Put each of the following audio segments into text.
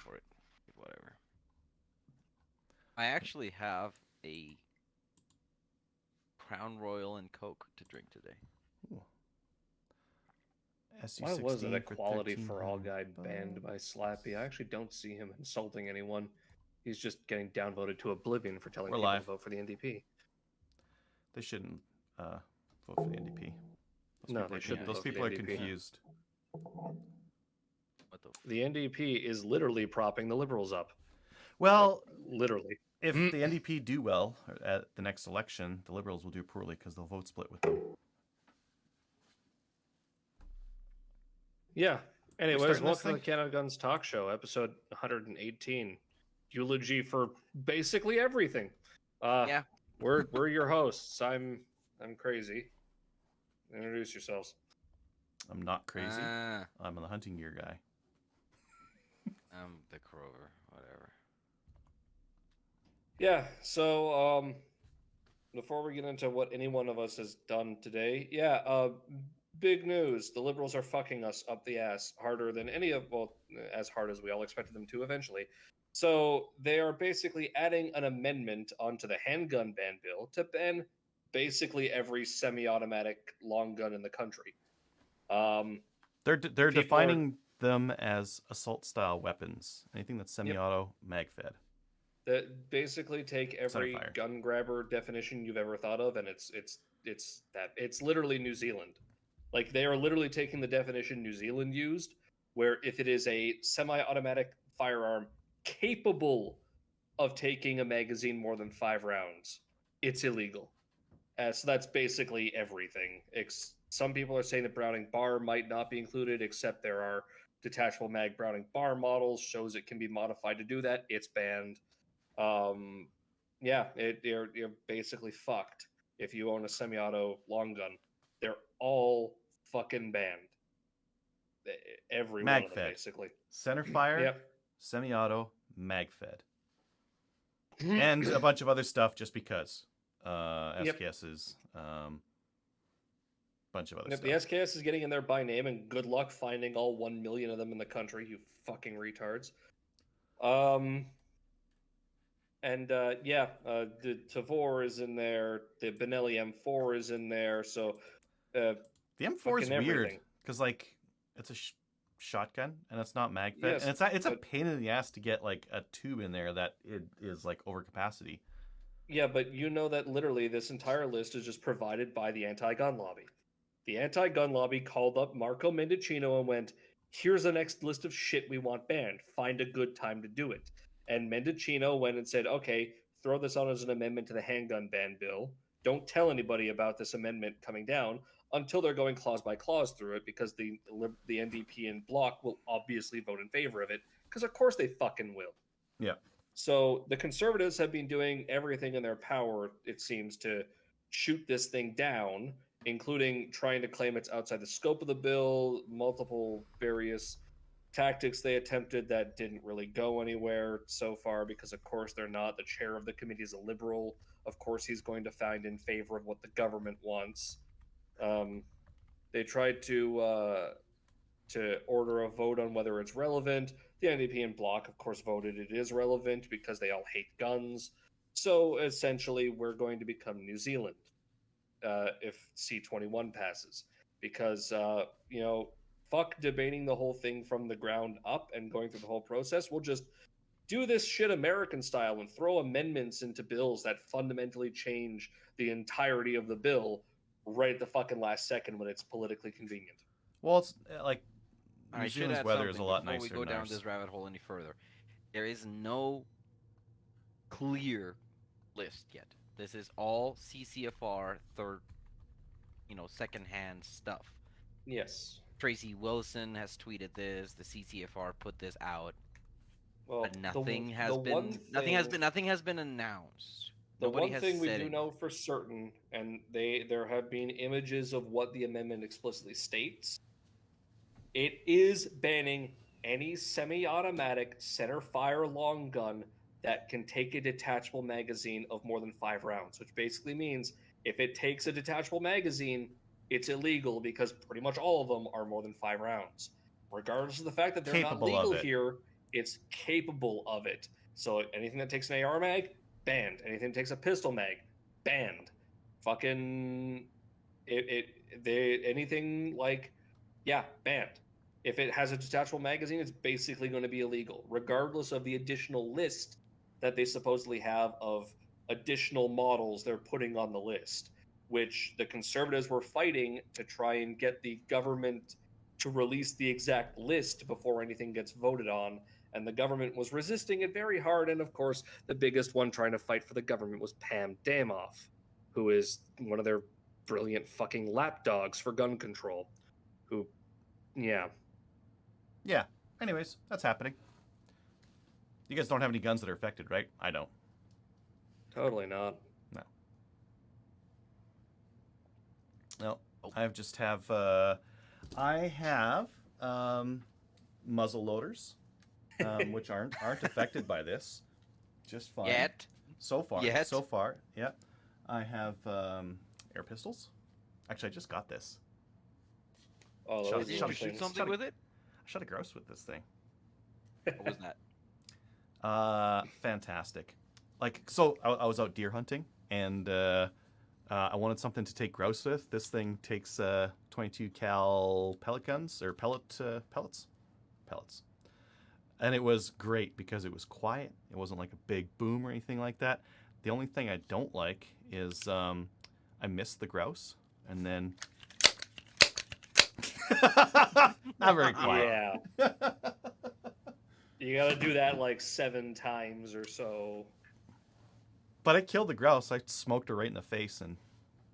for it. Whatever. I actually have a Crown Royal and Coke to drink today. Ooh. Why was it SU16 Equality for All guy $1,300? banned by Slappy? I actually don't see him insulting anyone. He's just getting downvoted to oblivion for telling We're people live. to vote for the NDP. They shouldn't vote for the NDP. They shouldn't. Those vote for people the are NDP. confused. What the? The NDP is literally propping the Liberals up. Well, literally. if the NDP do well at the next election, the Liberals will do poorly because they'll vote split with them. Yeah. Anyways, starting welcome this to the CanadaGuns talk show, episode 118. Eulogy for basically everything. Yeah. We're your hosts. I'm crazy. Introduce yourselves. I'm not crazy. Ah, I'm the hunting gear guy. I'm the Crover. Whatever. Yeah, so before we get into what any one of us has done today, big news. The Liberals are fucking us up the ass harder than as hard as we all expected them to eventually. So they are basically adding an amendment onto the handgun ban bill to ban basically every semi-automatic long gun in the country. They're defining them as assault-style weapons. Anything that's semi-auto, mag-fed. That basically take every Centerfire. gun grabber definition you've ever thought of, and it's literally New Zealand. Like, they are literally taking the definition New Zealand used, where if it is a semi-automatic firearm capable of taking a magazine more than 5 rounds, it's illegal. So that's basically everything. Some people are saying that Browning bar might not be included, except there are detachable mag Browning bar models. Shows it can be modified to do that. It's banned. You're basically fucked if you own a semi-auto long gun. They're all fucking banned. Every one of them, basically. Centerfire, Yep. semi-auto, mag-fed. And a bunch of other stuff just because. SKS's, bunch of other stuff. The SKS is getting in there by name, and good luck finding all 1 million of them in the country, you fucking retards. The Tavor is in there. The Benelli M4 is in there. So the M4 is weird because it's a shotgun and it's not mag fed, and it's a pain in the ass to get like a tube in there that it is like over capacity. Yeah, but you know that literally this entire list is just provided by the anti-gun lobby. The anti-gun lobby called up Marco Mendicino and went, "Here's the next list of shit we want banned. Find a good time to do it." And Mendicino went and said, "Okay, throw this on as an amendment to the handgun ban bill. Don't tell anybody about this amendment coming down until they're going clause by clause through it, because the NDP and Bloc will obviously vote in favor of it, because of course they fucking will." Yeah. So the Conservatives have been doing everything in their power, it seems, to shoot this thing down, including trying to claim it's outside the scope of the bill, multiple various tactics they attempted that didn't really go anywhere so far, because of course they're not. The chair of the committee is a liberal. Of course he's going to find in favor of what the government wants. They tried to order a vote on whether it's relevant. The NDP and Bloc, of course, voted it is relevant because they all hate guns. So essentially, we're going to become New Zealand if C21 passes, because fuck debating the whole thing from the ground up and going through the whole process. We'll just do this shit American style and throw amendments into bills that fundamentally change the entirety of the bill right at the fucking last second when it's politically convenient. Well, it's like New I should Zealand's add weather is a lot before nicer we go than down ours. this rabbit hole any further. There is no clear list yet. This is all CCFR secondhand stuff. Yes. Tracy Wilson has tweeted this. The CCFR put this out. Well, but nothing has been announced. The one thing we do know for certain, and there have been images of what the amendment explicitly states, it is banning any semi-automatic center-fire long gun that can take a detachable magazine of more than 5 rounds, which basically means if it takes a detachable magazine, it's illegal, because pretty much all of them are more than 5 rounds. Regardless of the fact that they're not legal here, It's capable of it. So anything that takes an AR mag, banned. Anything that takes a pistol mag, banned. Fucking anything like, yeah, banned. If it has a detachable magazine, it's basically going to be illegal, regardless of the additional list that they supposedly have of additional models they're putting on the list, which the conservatives were fighting to try and get the government to release the exact list before anything gets voted on. And the government was resisting it very hard. And of course, the biggest one trying to fight for the government was Pam Damoff, who is one of their brilliant fucking lapdogs for gun control. Who, yeah. Yeah. Anyways, that's happening. You guys don't have any guns that are affected, right? I don't. Totally not. No. No. I just have. I have muzzle loaders, which aren't affected by this. Just fine. Yet. So far. Yet. So far. Yeah. I have air pistols. Actually, I just got this. Oh, Did you shoot something with it? I shot a grouse with this thing. What was that? Fantastic. Like, so I was out deer hunting, and I wanted something to take grouse with. This thing takes 22 cal pellet guns, or pellets. And it was great because it was quiet. It wasn't like a big boom or anything like that. The only thing I don't like is I missed the grouse, and then not very quiet. Yeah. You gotta do that like 7 times or so. But I killed the grouse. I smoked her right in the face, and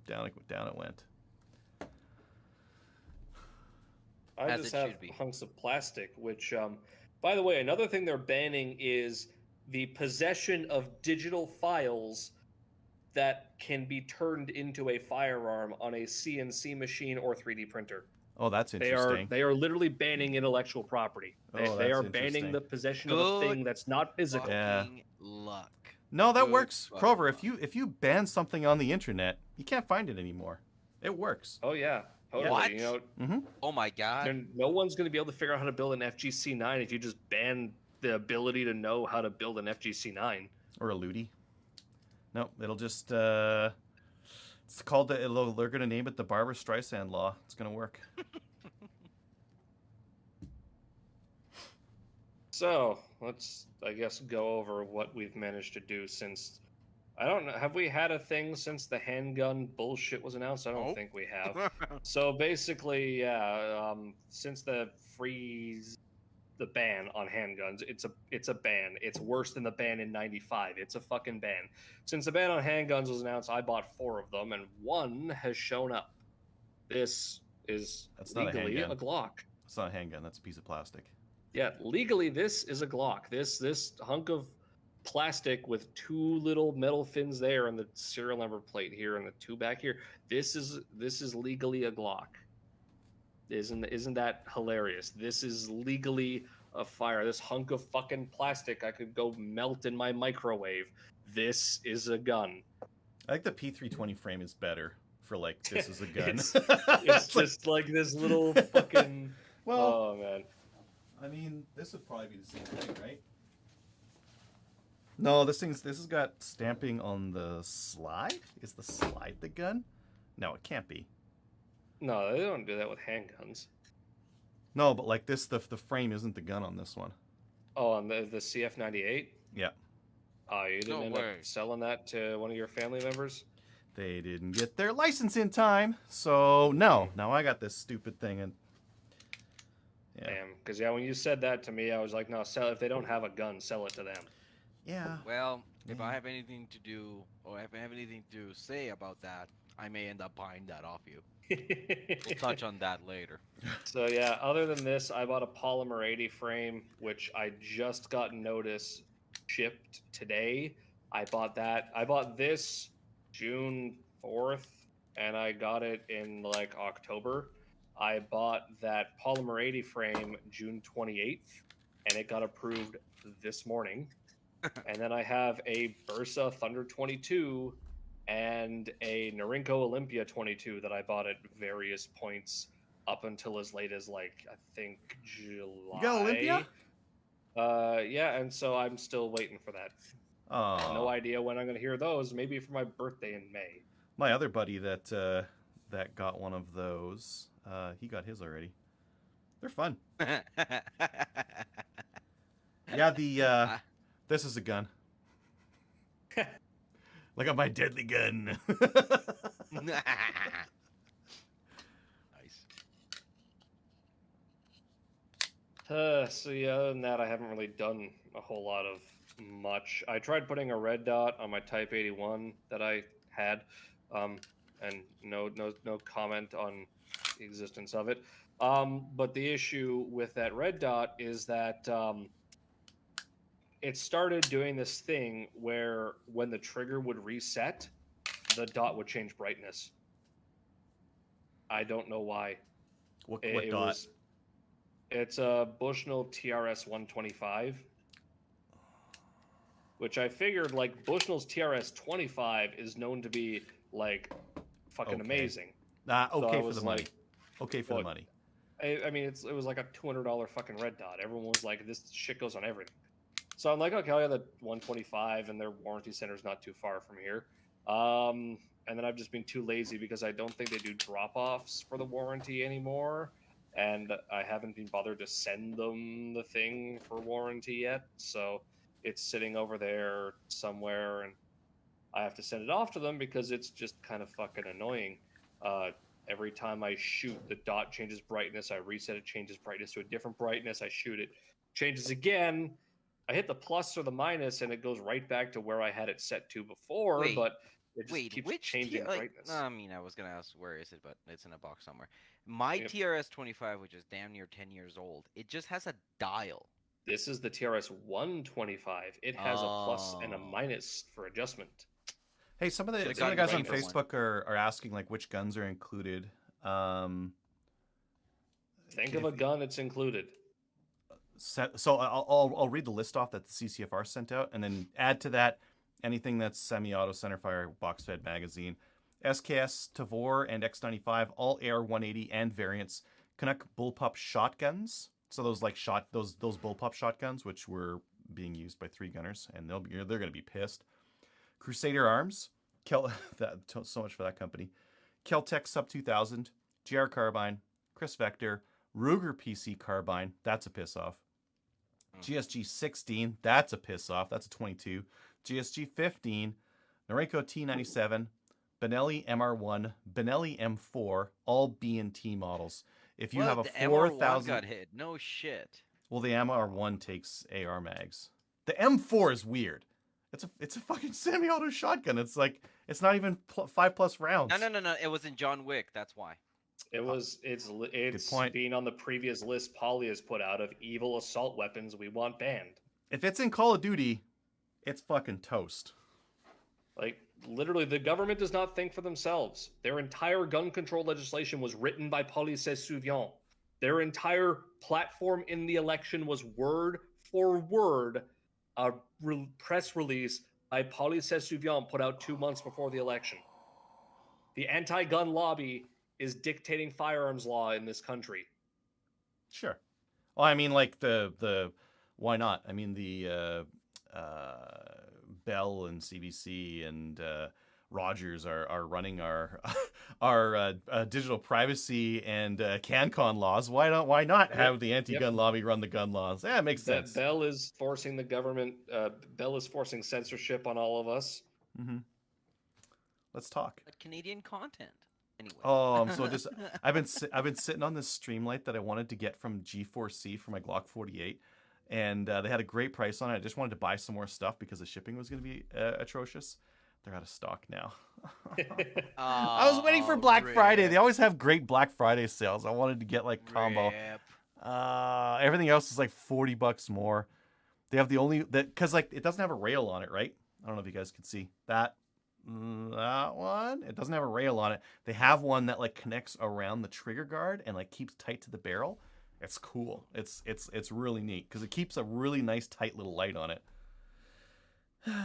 down it went. I just have hunks of plastic, which, by the way, another thing they're banning is the possession of digital files that can be turned into a firearm on a CNC machine or 3D printer. Oh, that's interesting. They are literally banning intellectual property. They are banning the possession of a thing that's not physical. Yeah. Luck. No, that works, Crover. If you ban something on the internet, you can't find it anymore. It works. Oh yeah, totally. What? You know, Oh my god. No one's going to be able to figure out how to build an FGC9 if you just ban the ability to know how to build an FGC9 or a Ludi. No, it'll just it's called they're going to name it the Barbara Streisand law. It's going to work. So let's, I guess, go over what we've managed to do since. I don't know. Have we had a thing since the handgun bullshit was announced? I don't think we have. So basically, yeah, since the ban on handguns, it's a ban. It's worse than the ban in '95. It's a fucking ban. Since the ban on handguns was announced, I bought 4 of them, and 1 has shown up. This is legally a Glock. It's not a handgun. That's a piece of plastic. Yeah, legally, this is a Glock. This hunk of plastic with 2 little metal fins there and the serial number plate here and the 2 back here. This is legally a Glock. Isn't that hilarious? This is legally a fire. This hunk of fucking plastic I could go melt in my microwave. This is a gun. I think the P320 frame is better for like this is a gun. it's just like this little fucking. Well, oh man. I mean, this would probably be the same thing, right? No, this has got stamping on the slide. Is the slide the gun? No, it can't be. No, they don't do that with handguns. No, but like this, the frame isn't the gun on this one. Oh, on the CF98? Yeah. Oh, you didn't end up selling that to one of your family members? They didn't get their license in time, so no. Now I got this stupid thing, and yeah. Damn, because when you said that to me, I was like, no, sell. If they don't have a gun, sell it to them. Yeah. Well, if I have anything to do, or if I have anything to say about that, I may end up buying that off you. We'll touch on that later. So yeah, other than this, I bought a Polymer 80 frame, which I just got notice shipped today. I bought that. I bought this June 4th, and I got it in like October. I bought that Polymer 80 frame June 28th, and it got approved this morning. And then I have a Bursa Thunder 22 and a Norinco Olympia 22 that I bought at various points up until as late as, like, I think July. You got Olympia? Yeah, and so I'm still waiting for that. No idea when I'm going to hear those. Maybe for my birthday in May. My other buddy that got one of those, he got his already. They're fun. Yeah, this is a gun. Look at my deadly gun. Nice. So yeah, other than that, I haven't really done a whole lot of much. I tried putting a red dot on my Type 81 that I had, and no comment on the existence of it. But the issue with that red dot is that it started doing this thing where when the trigger would reset, the dot would change brightness. I don't know why. What dot? It's a Bushnell TRS 125, which I figured like Bushnell's TRS 25 is known to be like fucking amazing. Okay for the money. Okay for the money. I mean, it was like a $200 fucking red dot. Everyone was like, this shit goes on everything. So I'm like, okay, I'll have the 125, and their warranty center is not too far from here. And then I've just been too lazy because I don't think they do drop-offs for the warranty anymore. And I haven't been bothered to send them the thing for warranty yet. So it's sitting over there somewhere, and I have to send it off to them because it's just kind of fucking annoying. Every time I shoot, the dot changes brightness. I reset it, changes brightness to a different brightness. I shoot it, changes again. I hit the plus or the minus, and it goes right back to where I had it set to before. But it just keeps changing brightness. I mean, I was gonna ask where is it, but it's in a box somewhere. My TRS 25, which is damn near 10 years old, it just has a dial. This is the TRS 125. It has a plus and a minus for adjustment. Hey, some of the guys on Facebook are asking like which guns are included. Think of a gun it's included. So I'll read the list off that the CCFR sent out, and then add to that anything that's semi-auto, centerfire, box-fed magazine, SKS, Tavor, and X95, all AR-180 and variants. Canuck bullpup shotguns. So those like those bullpup shotguns, which were being used by 3 gunners, and they're gonna be pissed. Crusader Arms, so much for that company. Keltec Sub 2000, GR Carbine, Chris Vector, Ruger PC Carbine, that's a piss off. GSG 16, that's a piss off. That's a 22. GSG 15, Norinco T97, Benelli MR1, Benelli M4, all B&T models. If you have a 4,000, got hit. No shit. Well, the MR1 takes AR mags. The M4 is weird. It's a fucking semi-auto shotgun. It's like it's not even 5+ rounds. No. It was in John Wick. That's why. It's being on the previous list Polly has put out of evil assault weapons we want banned. If it's in Call of Duty, it's fucking toast. Like, literally, the government does not think for themselves. Their entire gun control legislation was written by Polly Saint-Souvient. Their entire platform in the election was word for word a press release by Polly Saint-Souvient put out 2 months before the election. The anti-gun lobby is dictating firearms law in this country. Sure. Well, I mean, like the why not? I mean, the Bell and CBC and Rogers are running our digital privacy and CanCon laws. Why not have the anti-gun lobby run the gun laws? Yeah, it makes sense. Bell is forcing the government. Bell is forcing censorship on all of us. Mm-hmm. Let's talk. But Canadian content. Anyway. So just I've been sitting on this Streamlight that I wanted to get from G4C for my Glock 48, and they had a great price on it. I just wanted to buy some more stuff because the shipping was going to be atrocious. They're out of stock now. I was waiting for Black Friday. They always have great Black Friday sales. I wanted to get like combo. Everything else is like $40 more. They have the only that because like it doesn't have a rail on it, right? I don't know if you guys can see that. That one, it doesn't have a rail on it. They have one that like connects around the trigger guard and like keeps tight to the barrel. It's cool. It's really neat because it keeps a really nice tight little light on it. Rip.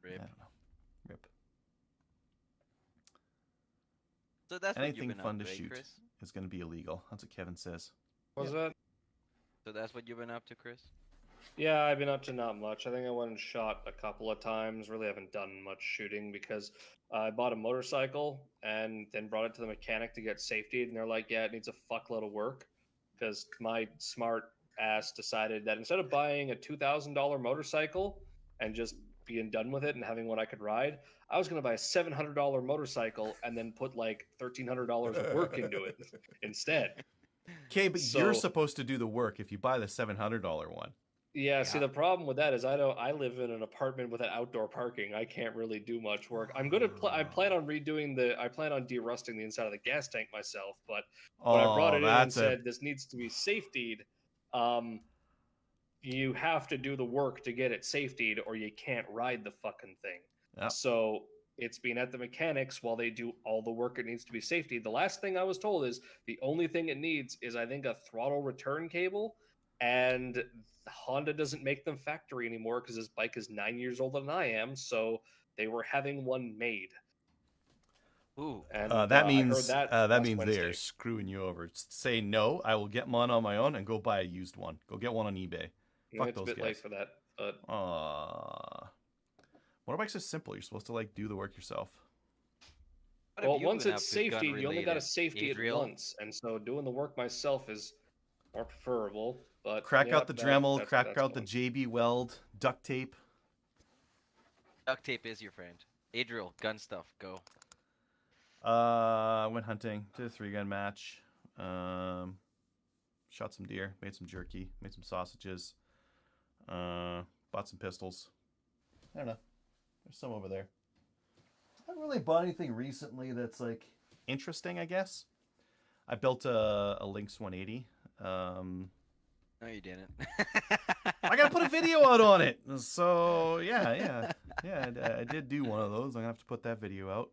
I don't know. Rip. So that's anything fun to shoot Chris? Is going to be illegal. That's what Kevin says. What's that? So that's what you've been up to, Chris? Yeah, I've been up to not much. I think I went and shot a couple of times. Really haven't done much shooting because I bought a motorcycle and then brought it to the mechanic to get safety, and they're like, "Yeah, it needs a fuckload of work." Because my smart ass decided that instead of buying a $2,000 motorcycle and just being done with it and having one I could ride, I was going to buy a $700 motorcycle and then put like $1,300 of work into it instead. Okay, but you're So supposed to do the work if you buy the $700 one. yeah, see Yeah. the problem with that is I live in an apartment with an outdoor parking. I can't really do much work. I'm gonna I plan on redoing I plan on derusting the inside of the gas tank myself, but when I brought Oh, it in and that's a said this needs to be safetied, um you have to do the work to get it safetied or you can't ride the fucking thing. yep. So it's been at the mechanics while they do all the work it needs to be safety. The last thing I was told is the only thing it needs is I think a throttle return cable, and Honda doesn't make them factory anymore because this bike is 9 years older than I am. So they were having one made, Ooh. and That I heard means that that last means they are Wednesday. screwing you over. Say no, I will get one on my own and go buy a used one. Go get one on eBay. Fuck It's a those bit late guys. for that, but Motorbikes are simple. You're supposed to like do the work yourself. What have well, you once been it's up to gun safety, you only got to related? safety it Adriel? once, and so doing the work myself is more preferable. But Crack yeah, out the Dremel, that's where crack that's out the going. JB Weld, duct tape. Duct tape is your friend. Adriel, gun stuff, go. Went hunting, did a 3-gun match. Shot some deer, made some jerky, made some sausages. Bought some pistols. I don't know. There's some over there. I haven't really bought anything recently that's like interesting, I guess. I built a Lynx 180. No, you didn't. I gotta put a video out on it. So yeah. I did do one of those. I'm gonna have to put that video out.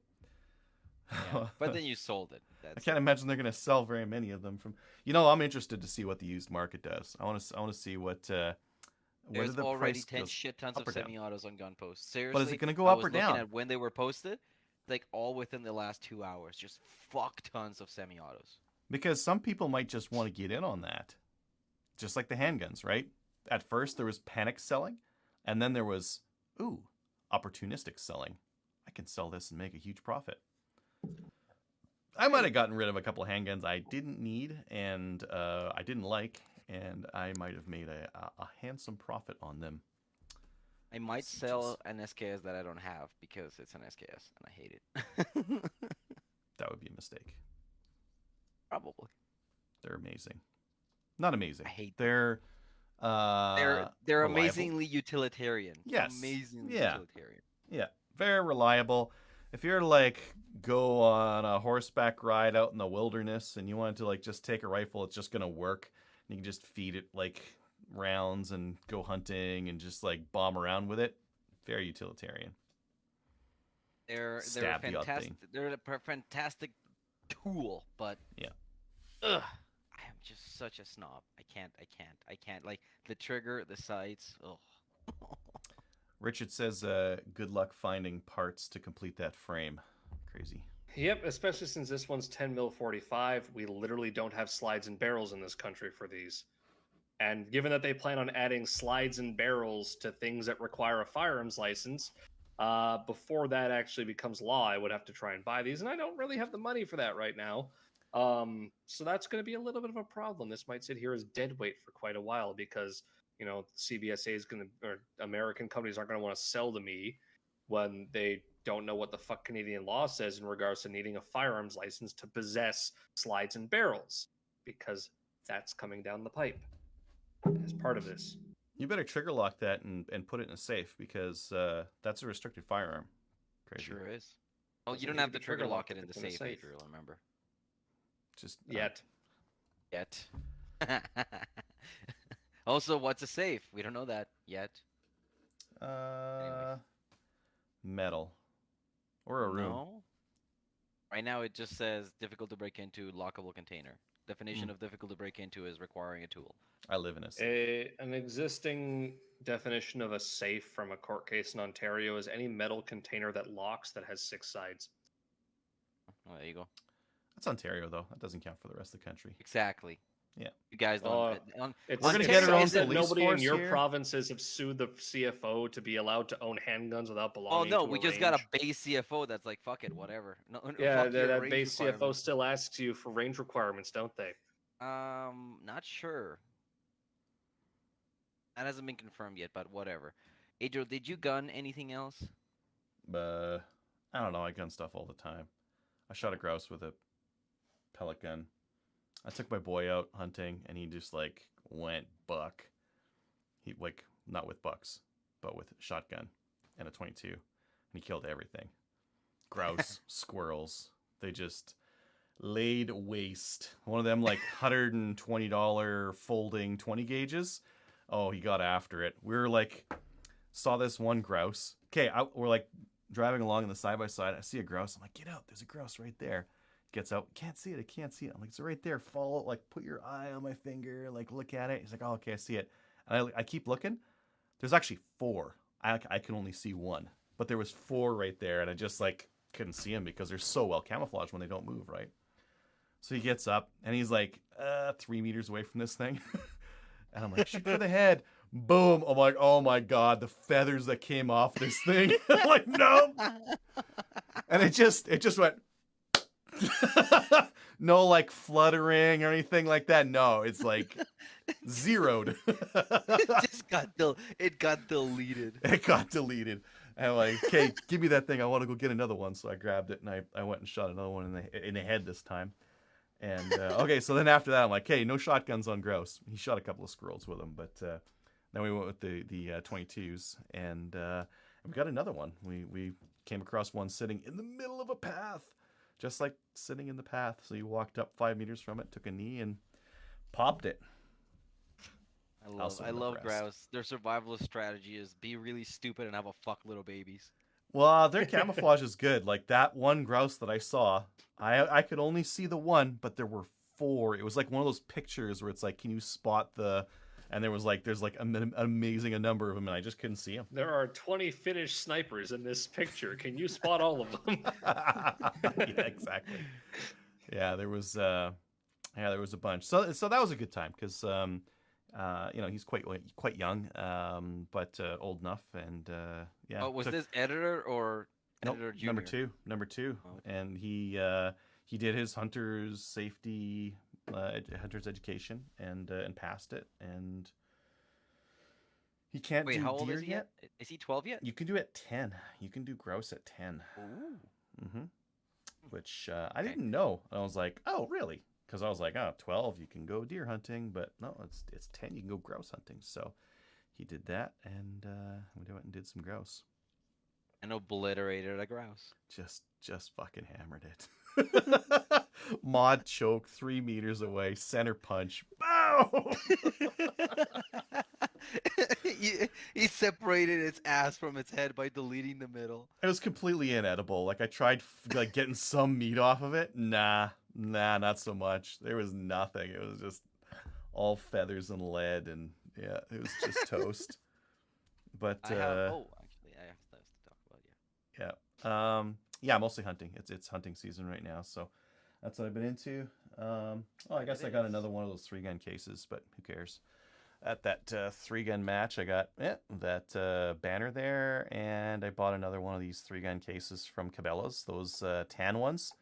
Yeah, but then you sold it. I That's can't it. imagine they're gonna sell very many of them. From I'm interested to see what the used market does. I want to see whether There's the already price 10 goes shit tons up of or down. semi-autos on gun posts. But is it Seriously, gonna go I up or was looking down? at when they were posted, like all within the last 2 hours. Just fuck tons of semi-autos. Because some people might just want to get in on that, just like the handguns, right? At first there was panic selling, and then there was opportunistic selling. I can sell this and make a huge profit. I might have gotten rid of a couple of handguns I didn't need and I didn't like, and I might have made a handsome profit on them. I might Sieges. sell an SKS that I don't have because it's an SKS and I hate it. That would be a mistake. Probably. They're amazing. Not amazing. I hate them. They're They're reliable. amazingly utilitarian. Yes. Amazingly Yeah. utilitarian. Yeah. Very reliable. If you're to like go on a horseback ride out in the wilderness and you want to like just take a rifle, it's just gonna work. You can just feed it like rounds and go hunting and just like bomb around with it. Very utilitarian. They're a Stab the odd fantastic. thing. They're a fantastic tool, but Yeah. ugh, I am just such a snob. I can't. Like the trigger, the sights. Ugh. Richard says, "Good luck finding parts to complete that frame." Crazy. Yep, especially since this one's 10 mil 45, we literally don't have slides and barrels in this country for these. And given that they plan on adding slides and barrels to things that require a firearms license, before that actually becomes law, I would have to try and buy these, and I don't really have the money for that right now. So that's going to be a little bit of a problem. This might sit here as dead weight for quite a while because CBSA is going to, or American companies aren't going to want to sell to me when they don't know what the fuck Canadian law says in regards to needing a firearms license to possess slides and barrels, because that's coming down the pipe as part of this. You better trigger lock that and put it in a safe because that's a restricted firearm. Crazy. Sure is. Well, you Doesn't don't need have to to be trigger trigger lock locked it if in the it's in a safe, safe. Adriel. Remember? Just Yet. Yet. Also, what's a safe? We don't know that yet. Anyways. Metal or a room. No. Right now, it just says difficult to break into, lockable container. Definition of difficult to break into is requiring a tool. I live in a safe. An existing definition of a safe from a court case in Ontario is any metal container that locks that has 6 sides. Oh, there you go. That's Ontario though. That doesn't count for the rest of the country. Exactly. You guys don't. It's, We're gonna it get our own sucks that police nobody in force your here. provinces have sued the CFO to be allowed to own handguns without Oh belonging no, to we a just got a range. base CFO that's like fuck it, whatever. No, Yeah, fuck your that range base CFO requirements. still asks you for range requirements, don't they? Not sure. That hasn't been confirmed yet, but whatever. Adriel, did you gun anything else? But I don't know. I gun stuff all the time. I shot a grouse with a pellet gun. I took my boy out hunting, and he just like went buck. He like not with bucks, but with a shotgun and a 22, and he killed everything. Grouse, squirrels. They just laid waste. One of them like $120 folding 20 gauges. Oh, he got after it. We were like, saw this one grouse. Okay, we're like driving along in the side by side. I see a grouse. I'm like, get out. There's a grouse right there. Gets out. Can't see it. I can't see it. I'm like, it's right there. Follow it. Like, put your eye on my finger. Like, look at it. He's like, oh, okay, I see it. And I keep looking. There's actually 4. I can only see 1, but there was 4 right there, and I just like couldn't see him because they're so well camouflaged when they don't move, right? So he gets up and he's like 3 meters away from this thing, and I'm like, shoot for the head. Boom! I'm like, oh my god, the feathers that came off this thing. I'm like, no. And it just went. No like fluttering or anything like that. No, it's like zeroed. It got deleted. It got deleted. And I'm like, okay, give me that thing. I want to go get another one. So I grabbed it and I went and shot another one in the head this time. And okay, so then after that, I'm like, hey, no shotguns on grouse. He shot a couple of squirrels with them, but then we went with the 22s, and we got another one. We came across one sitting in the middle of a path, just like sitting in the path. So you walked up 5 meters from it, took a knee, and popped it. I love grouse. Their survivalist strategy is be really stupid and have a fuck little babies. Well, their camouflage is good. Like that one grouse that I saw, I could only see the one, but there were 4. It was like one of those pictures where it's like, can you spot the? And there's like an amazing a number of them, and I just couldn't see them. There are 20 Finnish snipers in this picture. Can you spot all of them? Yeah, exactly. Yeah, there was a bunch. So that was a good time because he's quite young, but old enough, and yeah. Oh, was this editor or editor nope, junior? number two, Oh. and he did his hunter's safety, hunter's education, and passed it, and he can't Wait, do how old deer is he yet. yet? Is he 12 yet? You can do it at 10. You can do grouse at 10. Ooh. Mm-hmm. Which I didn't know. I was like, oh, really? Because I was like, oh, 12, you can go deer hunting, but no, it's 10, you can go grouse hunting. So he did that, and we went and did some grouse. And obliterated a grouse. Just fucking hammered it. Mod choke 3 meters away, center punch. Bow! he separated its ass from its head by deleting the middle. It was completely inedible. Like I tried like getting some meat off of it. Nah, not so much. There was nothing. It was just all feathers and lead, and yeah, it was just toast. But I have stuff to talk about. yeah, yeah, mostly hunting. It's hunting season right now, so that's what I've been into. I guess I got another one of those 3-gun cases, but who cares? At that 3-gun match, I got that banner there, and I bought another one of these 3-gun cases from Cabela's, those tan ones.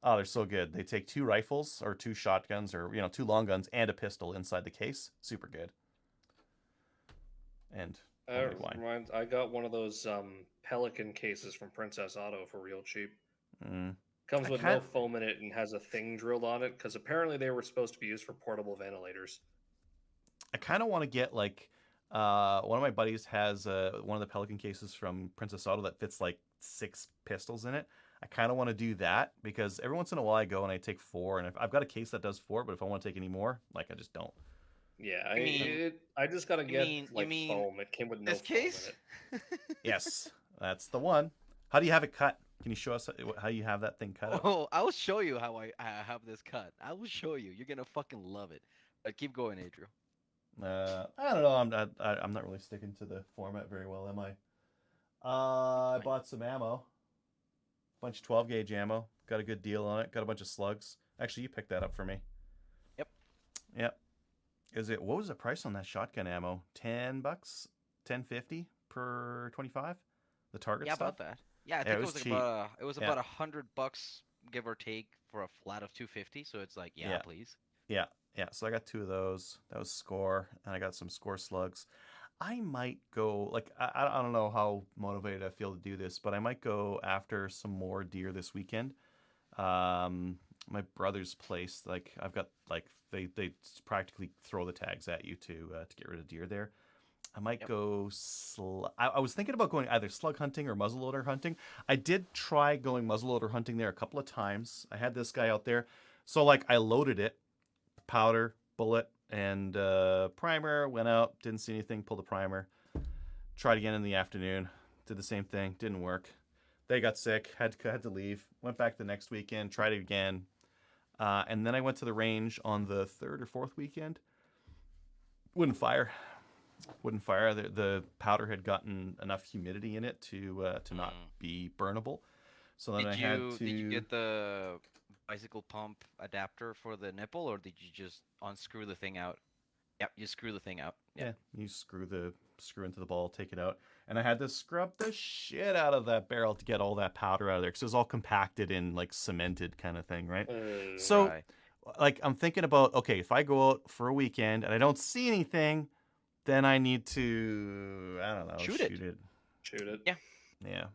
Oh, they're so good. They take 2 rifles or 2 shotguns or 2 long guns and a pistol inside the case. Super good. And I got one of those Pelican cases from Princess Auto for real cheap. Comes with no foam in it and has a thing drilled on it because apparently they were supposed to be used for portable ventilators. I kind of want to get like one of my buddies has one of the Pelican cases from Princess Auto that fits like 6 pistols in it. I kind of want to do that because every once in a while I go and I take 4, and if I've got a case that does 4, but if I want to take any more, like I just don't. Yeah, I just gotta get foam. It came with no foam in it. Yes, that's the one. How do you have it cut? Can you show us how you have that thing cut? Oh, I'll show you how I have this cut. I will show you. You're gonna fucking love it. But keep going, Adriel. I don't know. I'm not really sticking to the format very well, am I? I bought some ammo. Bunch of 12 gauge ammo. Got a good deal on it. Got a bunch of slugs. Actually, you picked that up for me. Yep. Yeah. What was the price on that shotgun ammo? $10, $10.50 per 25. The target Yeah, stuff. about that. Yeah, I Yeah, it think was cheap. it was Yeah, about $100 give or take for a flat of 250. So it's like, yeah, yeah, please. yeah, yeah. So I got two of those. That was score, and I got some score slugs. I might go like I don't know how motivated I feel to do this, but I might go after some more deer this weekend. Um, my brother's place, like I've got like they practically throw the tags at you to get rid of deer there. I might Yep. go. I was thinking about going either slug hunting or muzzleloader hunting. I did try going muzzleloader hunting there a couple of times. I had this guy out there, so like I loaded it, powder, bullet, and primer. Went out, didn't see anything. Pulled the primer. Tried again in the afternoon. Did the same thing. Didn't work. They got sick. Had to leave. Went back the next weekend. Tried it again. And then I went to the range on the third or fourth weekend. Wouldn't fire. Wouldn't fire. The powder had gotten enough humidity in it to not Mm. be burnable. So then I had Did you to. get the bicycle pump adapter for the nipple, or did you just unscrew the thing out? Yep, you screw the thing out. Yep. Yeah, you screw into the ball, take it out, and I had to scrub the shit out of that barrel to get all that powder out of there because it was all compacted and like cemented kind of thing, right? So, Right. like, I'm thinking about okay, if I go out for a weekend and I don't see anything, then I need to I don't know Shoot it. shoot it. Shoot it. Yeah. Yeah,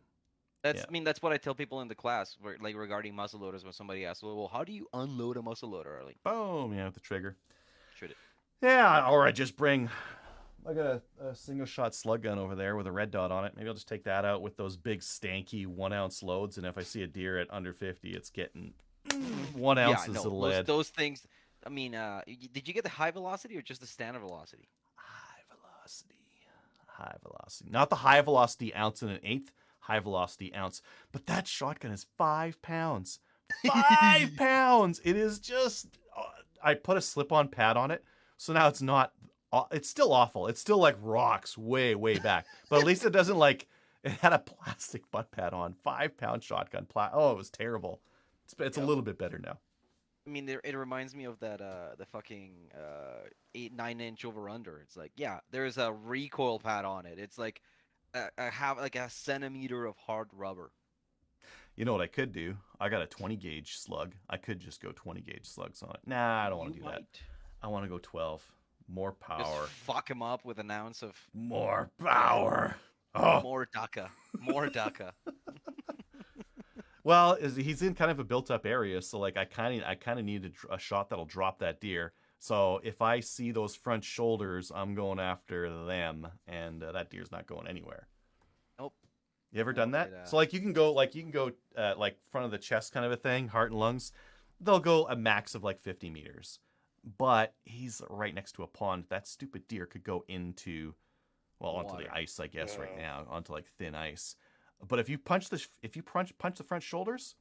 That's yeah. I mean that's what I tell people in the class, like regarding muzzle loaders when somebody asks, well, how do you unload a muzzle loader, Arlie? Boom, yeah, with the trigger. Shoot it. Yeah, or I just bring. I got a single shot slug gun over there with a red dot on it. Maybe I'll just take that out with those big stanky 1 ounce loads. And if I see a deer at under 50, it's getting 1 ounce Yeah, of no, lead. those things. I mean, did you get the high velocity or just the standard velocity? High velocity. High velocity. Not the high velocity ounce and an eighth, high velocity ounce. But that shotgun is 5 pounds. 5 pounds! It is just. I put a slip on pad on it. So now it's not. It's still awful. It's still like rocks way, way back. But at least it doesn't like. It had a plastic butt pad on. 5 pound shotgun. Oh, it was terrible. It's a Yep. little bit better now. I mean, it reminds me of that the fucking 8 9 inch over under. It's like, yeah, there's a recoil pad on it. It's like have like a centimeter of hard rubber. You know what I could do? I got a 20 gauge slug. I could just go 20 gauge slugs on it. Nah, I don't want You to do that. might I want to go 12. More just power. fuck him up with an ounce of More power. Oh. more DACA, more DACA. Well, he's in kind of a built-up area, so like I kind of need a shot that'll drop that deer. So if I see those front shoulders, I'm going after them, and that deer's not going anywhere. Nope. You ever No, done that? So like you can go like front of the chest kind of a thing, heart and lungs. They'll go a max of like 50 meters, but he's right next to a pond. That stupid deer could go onto Water. the ice, I guess, right Yeah. now, onto like thin ice. But if you punch the front shoulders,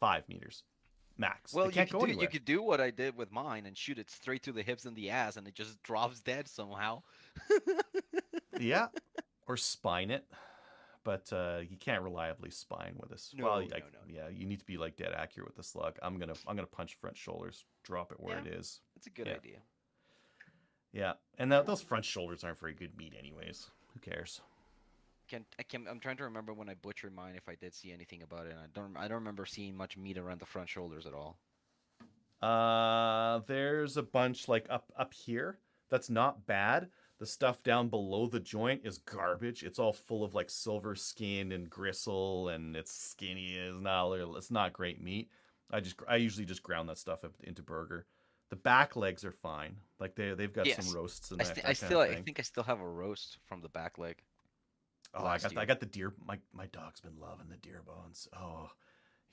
5 meters max. Well, It can't go you anywhere. could do what I did with mine and shoot it straight through the hips and the ass, and it just drops dead somehow. Yeah, or spine it, but you can't reliably spine with this. No, Well, no, no. yeah, you need to be like dead accurate with the slug. I'm gonna punch front shoulders, drop it where Yeah. it is. It's a good Yeah. idea. Yeah, and those front shoulders aren't very good meat, anyways. Who cares? I'm trying to remember when I butchered mine if I did see anything about it. And I don't remember seeing much meat around the front shoulders at all. There's a bunch like up here. That's not bad. The stuff down below the joint is garbage. It's all full of like silver skin and gristle, and it's skinny. It's not great meat. I usually just ground that stuff into burger. The back legs are fine. Like they've got Yes. some roasts and I, that, st- that I kind still of I thing. think I still have a roast from the back leg. Oh, last I year. got the deer. My dog's been loving the deer bones. Oh,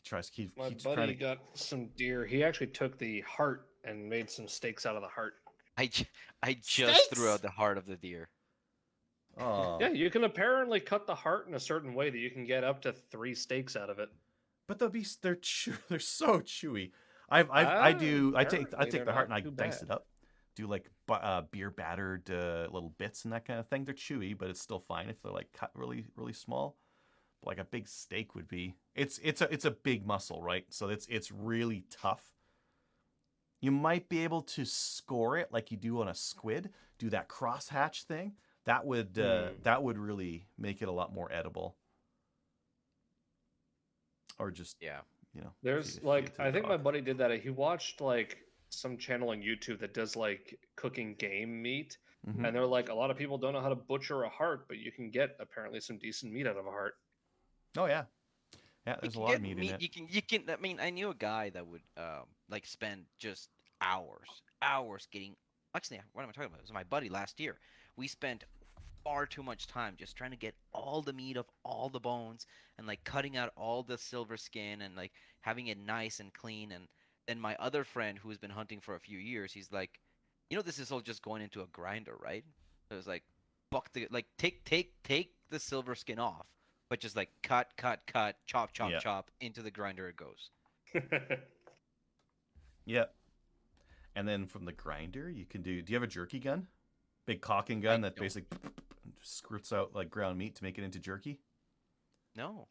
he My keeps buddy trying to. got some deer. He actually took the heart and made some steaks out of the heart. I just threw out the heart of the deer. Oh, Yeah, you can apparently cut the heart in a certain way that you can get up to 3 steaks out of it. but they're so chewy. I take Apparently they're the heart not and I too dice bad. it up, do like beer battered little bits and that kind of thing. They're chewy, but it's still fine if they're like cut really really small. Like a big steak would be. It's a big muscle, right? So it's really tough. You might be able to score it like you do on a squid. Do that crosshatch thing. That would really make it a lot more edible. Or just Yeah. There's feed like it to the I think my dog. buddy did that. He watched like some channel on YouTube that does like cooking game meat, Mm-hmm. and they're like a lot of people don't know how to butcher a heart, but you can get apparently some decent meat out of a heart. Oh yeah, yeah. You There's a can lot of get meat in meat. it. You can. I mean, I knew a guy that would like spend just hours getting. Actually, what am I talking about? It was my buddy last year. We spent far too much time just trying to get all the meat of all the bones and like cutting out all the silver skin and like having it nice and clean. And then my other friend who's been hunting for a few years, he's like, this is all just going into a grinder, right? So it's like, take the silver skin off, but just like cut, chop, Yeah, chop into the grinder it goes. yeah. And then from the grinder, you can do. Do you have a jerky gun? Big cocking I gun that don't basically squirts out like ground meat to make it into jerky. know.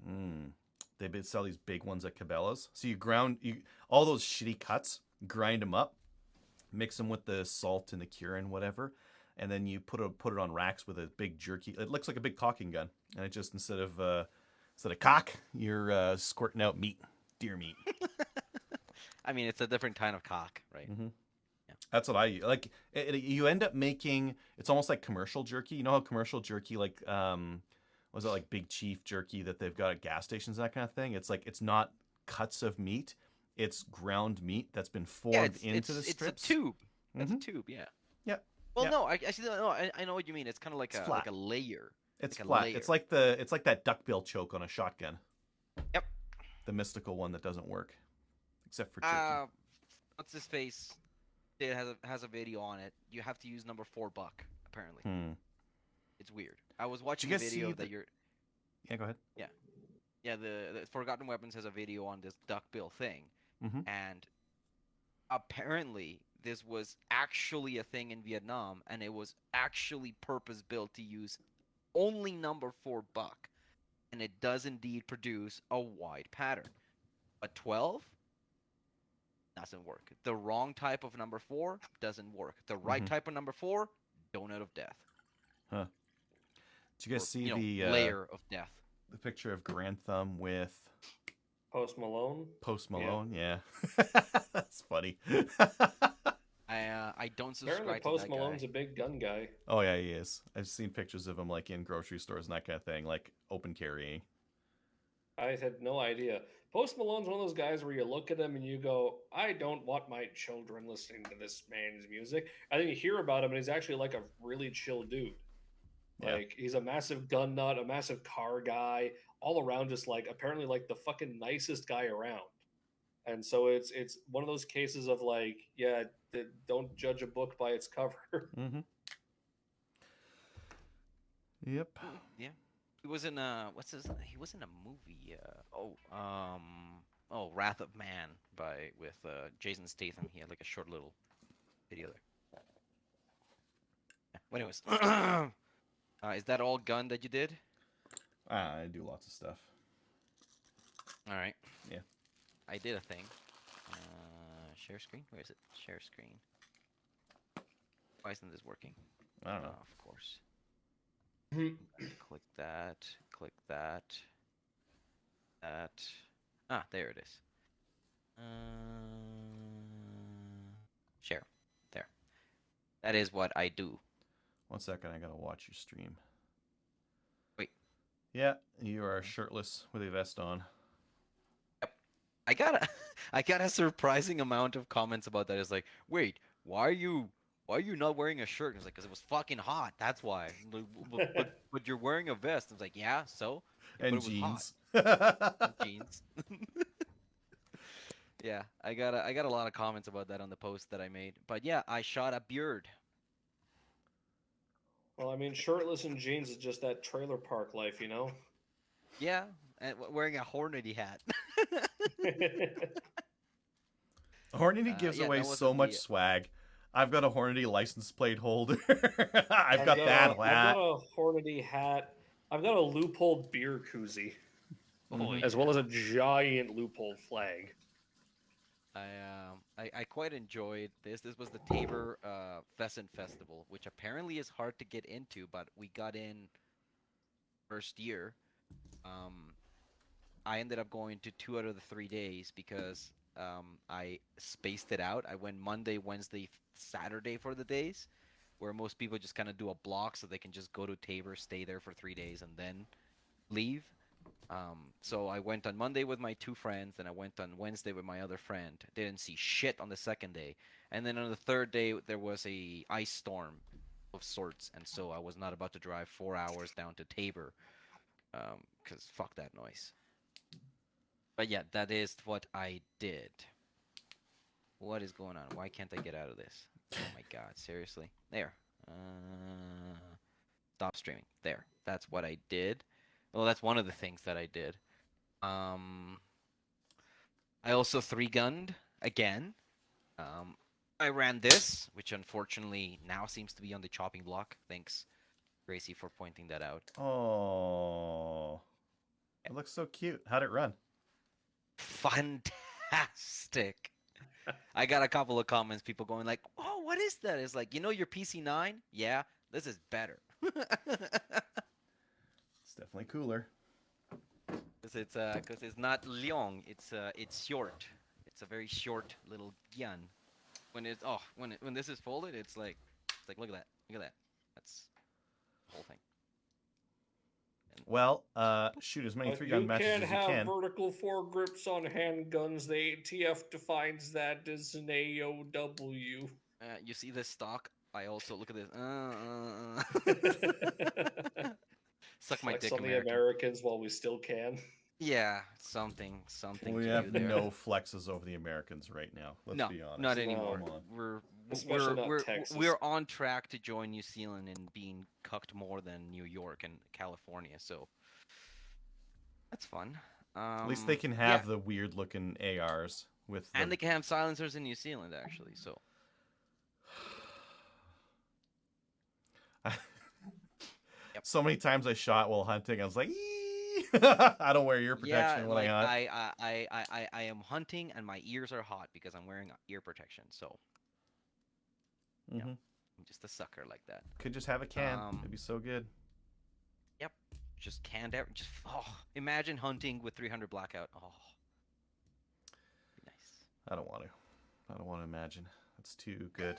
Mm. Sell these big ones at Cabela's. So you all those shitty cuts, grind them up, mix them with the salt and the cumin, whatever, and then you put it on racks with a big jerky. It looks like a big cocking gun, and it just instead of cock, you're squirting out meat, deer meat. I mean, it's a different kind of cock, right? Mm-hmm. Yeah. That's what I like. You end up making it's almost like commercial jerky. You know how commercial jerky like was it like Big Chief jerky that they've got at gas stations, that kind of thing? It's like it's not cuts of meat, it's ground meat that's been Yeah, formed into the it's a strips. tube. That's a Mm-hmm. tube, yeah. Yep. Well, Yep. no, I actually no, I know what you mean. It's kind of like It's a flat. layer. It's Like a flat. layer. It's like that duckbill choke on a shotgun. Yep. The mystical one that doesn't work, except for turkey. What's his face? It has a video on it. You have to use number 4 buck apparently. It's weird. I was watching a guys see video the- that you're. Yeah, go ahead. Yeah, the Forgotten Weapons has a video on this duckbill thing, Mm-hmm. and apparently this was actually a thing in Vietnam, and it was actually purpose built to use only number 4 buck, and it does indeed produce a wide pattern. But 12 doesn't work. The wrong type of number 4 doesn't work. The right Mhm. type of number 4, donut of death. Huh. Did you guys Or, see layer of death? the picture of Grand Thumb with Post Malone. Post Malone? Yeah. That's funny. I don't Apparently, subscribe to Post that Malone's guy. a big gun guy. Oh yeah, he is. I've seen pictures of him like in grocery stores and that kind of thing, like open carrying. I had no idea. Post Malone's one of those guys where you look at him and you go, I don't want my children listening to this man's music. And then you hear about him and he's actually like a really chill dude. Yeah. Like he's a massive gun nut, a massive car guy, all around just like apparently like the fucking nicest guy around. And so it's one of those cases of like, yeah, don't judge a book by its cover. Mm-hmm. Yep. Yeah. He was in he was in a movie. Wrath of Man with Jason Statham. He had like a short little video there. Yeah. Well, anyways, is that all gun that you did? I do lots of stuff. All right. Yeah. I did a thing. Share screen. Where is it? Share screen. Why isn't this working? I don't know. Of course. Click that. Click that. That. Ah, there it is. Share. There. That is what I do. 1 second, I gotta watch your stream. Wait. Yeah, you are shirtless with a vest on. I got a surprising amount of comments about that. It's like, wait, why are you not wearing a shirt? It's like, because it was fucking hot. That's why. But you're wearing a vest. I was like, yeah, so. Yeah, And but it was jeans. hot. And jeans. Yeah, I got a lot of comments about that on the post that I made. But yeah, I shot a beard. Well, I mean, shirtless and jeans is just that trailer park life, you know? Yeah, and wearing a Hornady hat. Hornady gives yeah, away that so wasn't much the- swag. I've got a Hornady license plate holder. I've got that I've hat. got a Hornady hat. I've got a loophole beer koozie, Oh, as well as a giant loophole flag. I quite enjoyed this. This was the Tabor Pheasant Festival, which apparently is hard to get into, but we got in first year. Um, I ended up going to 2 out of the 3 days because I spaced it out. I went Monday, Wednesday, Saturday for the days, where most people just kind of do a block so they can just go to Tabor, stay there for 3 days, and then leave. So I went on Monday with my two friends, and I went on Wednesday with my other friend. Didn't see shit on the second day, and then on the third day there was a ice storm of sorts, and so I was not about to drive 4 hours down to Tabor, because fuck that noise. But yeah, that is what I did. What is going on? Why can't I get out of this? Oh my god, seriously? There. Stop streaming. There. That's what I did. Well, that's one of the things that I did. Um, I also three-gunned again. Um, I ran this, which unfortunately now seems to be on the chopping block. Thanks, Gracie, for pointing that out. Oh, it looks so cute. How'd it run? Fantastic. I got a couple of comments, people going like, "Oh, what is that?" It's like, your PC9? Yeah, this is better. It's definitely cooler. Because it's not long. It's short. It's a very short little gun. When this is folded, it's like look at that. Look at that. That's the whole thing. And Well, shoot as many But three-gun you matches can as you have can. vertical foregrips on handguns. The ATF defines that as an AOW. you see this stock? I also look at this. Suck my Flex dick, on the American. Americans while we still can. Yeah, something We to have do there. no flexes over the Americans right now. Let's No, be honest. not anymore. Come on. We're Especially not we're Texas. we're on track to join New Zealand in being cucked more than New York and California. So that's fun. At least they can Yeah, have the weird-looking ARs with and the. they can have silencers in New Zealand actually. So yep. So many times I shot while hunting, I was like, "Eee!" I don't wear ear protection Yeah, when like I hunt. I am hunting and my ears are hot because I'm wearing ear protection. So Mm-hmm. I'm just a sucker like that. Could just have a can. Um, It'd be so good. Yep, just canned out. Just imagine hunting with 300 blackout. Oh, be nice. I don't want to. I don't want to imagine. That's too good.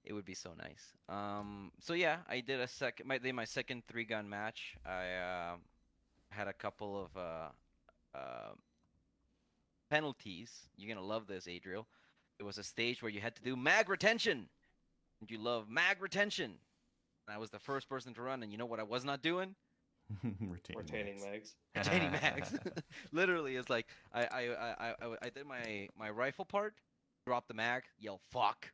It would be so nice. So yeah, I did my second three-gun match. I had a couple of penalties. You're gonna love this, Adriel. It was a stage where you had to do mag retention, and you love mag retention. And I was the first person to run, and you know what I was not doing? Retaining mags. Retaining mags. Literally, it's like I did my rifle part, drop the mag, yell fuck,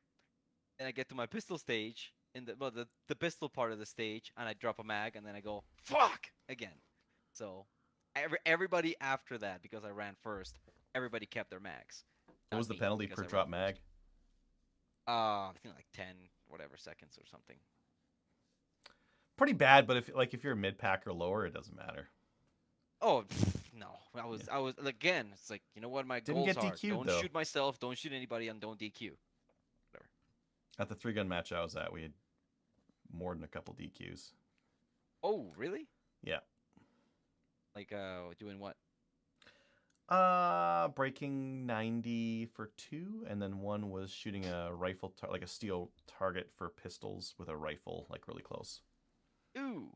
and I get to my pistol stage in the pistol part of the stage, and I drop a mag, and then I go fuck again. So everybody after that, because I ran first, everybody kept their mags. What was Not the me, penalty because per I drop ran mag? first. I think like 10 whatever seconds or something. Pretty bad, but if you're a mid pack or lower, it doesn't matter. Oh no, I was again. It's like, you know what my Didn't goals get are. DQ'd, Don't though. shoot myself. Don't shoot anybody, and don't DQ. Whatever. At the 3-gun match I was at, we had more than a couple DQs. Oh really? Yeah. Like doing what? Breaking 90 for 2, and then one was shooting a rifle, like a steel target for pistols with a rifle, like really close. Ooh.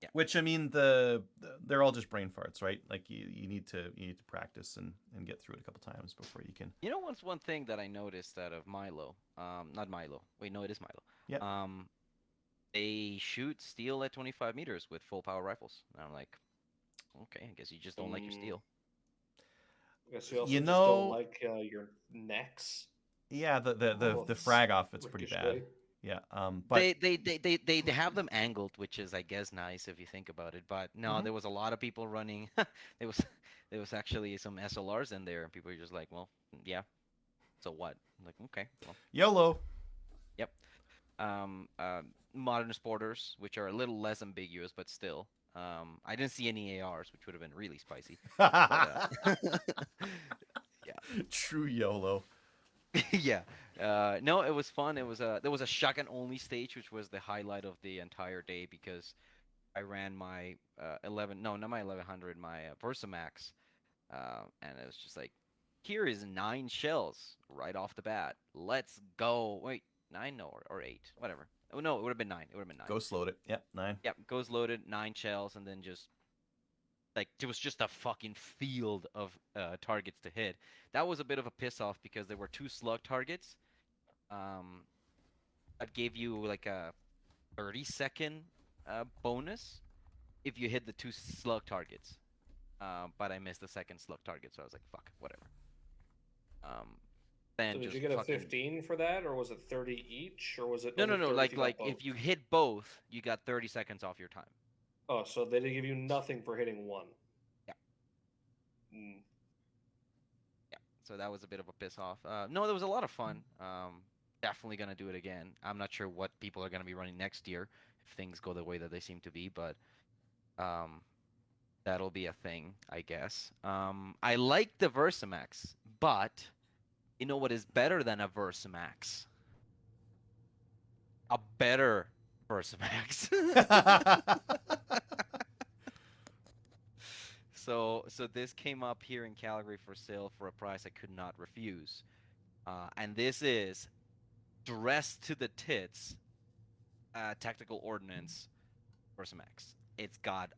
Yeah. Which, I mean, they're all just brain farts, right? Like you need to practice and get through it a couple times before you can. You know what's one thing that I noticed out of Milo? Not Milo. Wait, no, it is Milo. Yeah. They shoot steel at 25 meters with full power rifles. And I'm like, okay, I guess you just don't like your steel. I guess you also You just know- don't like your necks. Yeah, the frag off it's pretty bad. Ricochet. Yeah. But They have them angled, which is I guess nice if you think about it. But no, Mhm. there was a lot of people running. there was actually some SLRs in there, and people were just like, well, yeah. So what? I'm like, okay, well, YOLO. yep. Modern sporters, which are a little less ambiguous, but still. I didn't see any ARs, which would have been really spicy. But, yeah, True YOLO. Yeah. No, it was fun. There was a shotgun only stage, which was the highlight of the entire day because I ran my 11 no, not my 1100, my Versamax, and it was just like, here is 9 shells right off the bat. Let's go. Wait, nine? No, or eight, whatever. Oh no, it would have been nine. It would have been nine. Ghost load it. Yep, 9. Yep, goes loaded, 9 shells, and then just like there was just a fucking field of targets to hit. That was a bit of a piss off because there were two slug targets. Um, that gave you like a 30-second bonus if you hit the two slug targets. But I missed the second slug target, so I was like, fuck, whatever. Um, So then did just you get a fucking 15 for that, or was it 30 each, or was it no, only no, no. 30 if you got Like both? if you hit both, you got 30 seconds off your time. Oh, so they didn't give you nothing for hitting one. Yeah. Mm. Yeah, so that was a bit of a piss off. No, there was a lot of fun. Definitely gonna do it again. I'm not sure what people are gonna be running next year if things go the way that they seem to be, but um, that'll be a thing, I guess. I like the Versamax, but you know what is better than a Versamax? A better Versamax. So this came up here in Calgary for sale for a price I could not refuse. And this is dressed to the tits tactical ordnance Versamax. It's got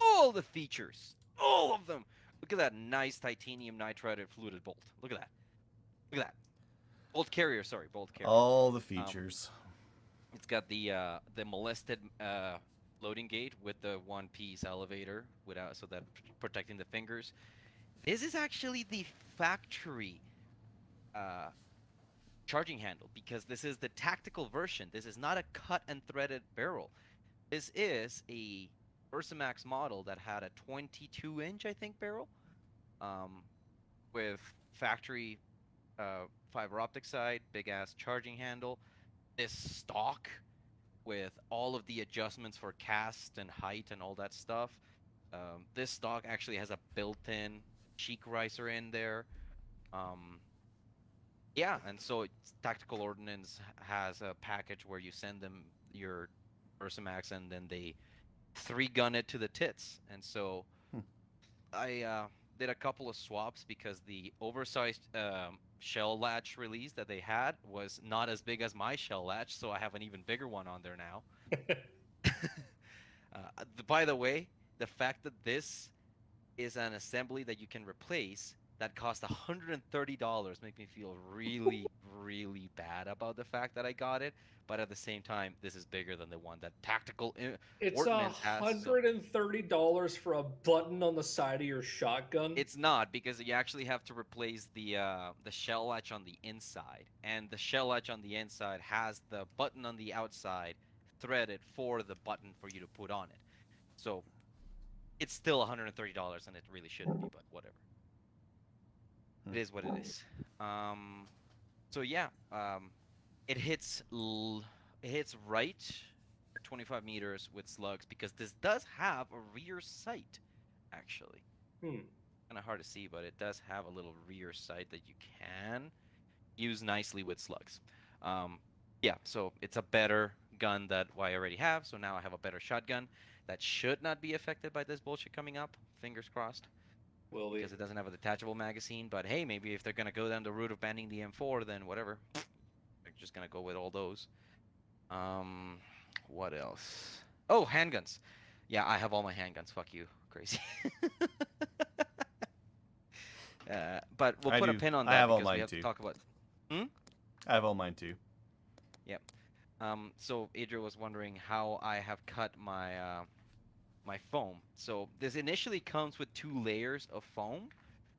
all the features, all of them. Look at that nice titanium nitride fluted bolt. Look at that. Look at that. Bolt carrier, sorry, bolt carrier. All the Um, features. it's got the molested loading gate with the one-piece elevator without so that protecting the fingers. This is actually the factory uh, charging handle because this is the tactical version. This is not a cut and threaded barrel. This is a Versamax model that had a 22-inch, I think, barrel, um, with factory fiber optic side, big ass charging handle. This stock with all of the adjustments for cast and height and all that stuff. This stock actually has a built-in cheek riser in there. Um, yeah, and so Tactical Ordnance has a package where you send them your Versamax and then they three-gun it to the tits. And so Hmm. I did a couple of swaps because the oversized shell latch release that they had was not as big as my shell latch, so I have an even bigger one on there now. By the way, the fact that this is an assembly that you can replace that cost $130 make me feel really, really bad about the fact that I got it. But at the same time, this is bigger than the one that Tactical It's Ordnance has. So $130 for a button on the side of your shotgun. it's not because you actually have to replace the shell latch on the inside, and the shell latch on the inside has the button on the outside threaded for the button for you to put on it. So it's still $130, and it really shouldn't be, but whatever. It is what it is. So yeah, it hits it hits right at 25 meters with slugs because this does have a rear sight, actually. Hmm. Kind of hard to see, but it does have a little rear sight that you can use nicely with slugs. Um, yeah, so it's a better gun that I already have. So now I have a better shotgun that should not be affected by this bullshit coming up. Fingers crossed, Will be. because it doesn't have a detachable magazine. But hey, maybe if they're gonna go down the route of banning the M4, then whatever. They're just gonna go with all those. Um, what else? Oh, handguns. Yeah, I have all my handguns. Fuck you, crazy. But we'll I put a do. pin on I that have all because we mine have to too. talk about. Hmm? I have all mine too. Yep. So Adria was wondering how I have cut my my foam. So this initially comes with two layers of foam.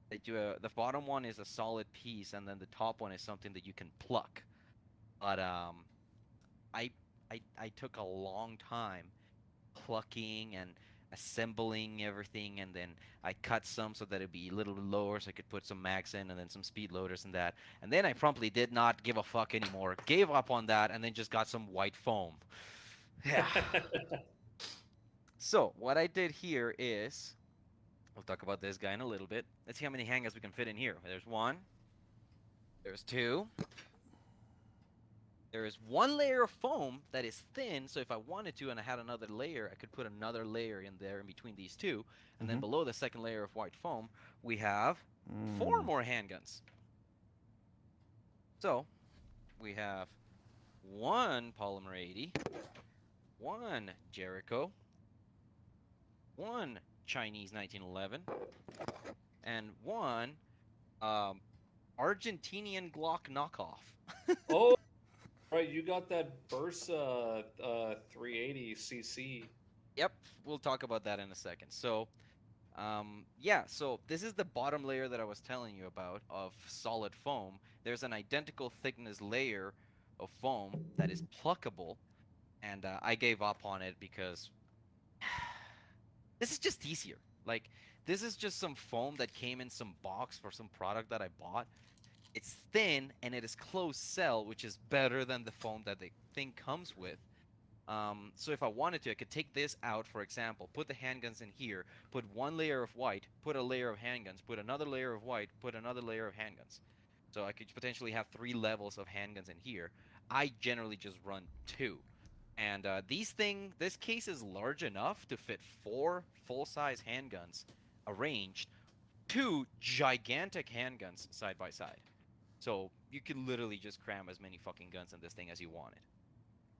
That you, the bottom one is a solid piece, and then the top one is something that you can pluck. But I I took a long time plucking and assembling everything, and then I cut some so that it'd be a little lower so I could put some mags in and then some speed loaders and that. And then I promptly did not give a fuck anymore, gave up on that, and then just got some white foam. Yeah. So what I did here is We'll talk about this guy in a little bit. Let's see how many handguns we can fit in here. There's one. There's two. There is one layer of foam that is thin, so if I wanted to and I had another layer, I could put another layer in there in between these two. And then Mm-hmm. below the second layer of white foam, we have four Mm. more handguns. So we have one Polymer 80, one Jericho, one Chinese 1911, and one um, Argentinian Glock knockoff. Oh, right. You got that Bursa 380 cc. Yep, we'll talk about that in a second. So, yeah, so this is the bottom layer that I was telling you about of solid foam. There's an identical thickness layer of foam that is pluckable, and I gave up on it because this is just easier. Like, this is just some foam that came in some box for some product that I bought. It's thin and it is closed cell, which is better than the foam that the thing comes with. So if I wanted to, I could take this out, for example, put the handguns in here, put one layer of white, put a layer of handguns, put another layer of white, put another layer of handguns. So I could potentially have 3 levels of handguns in here. I generally just run 2. And this case is large enough to fit 4 full-size handguns arranged, 2 gigantic handguns side by side. So you could literally just cram as many fucking guns in this thing as you wanted.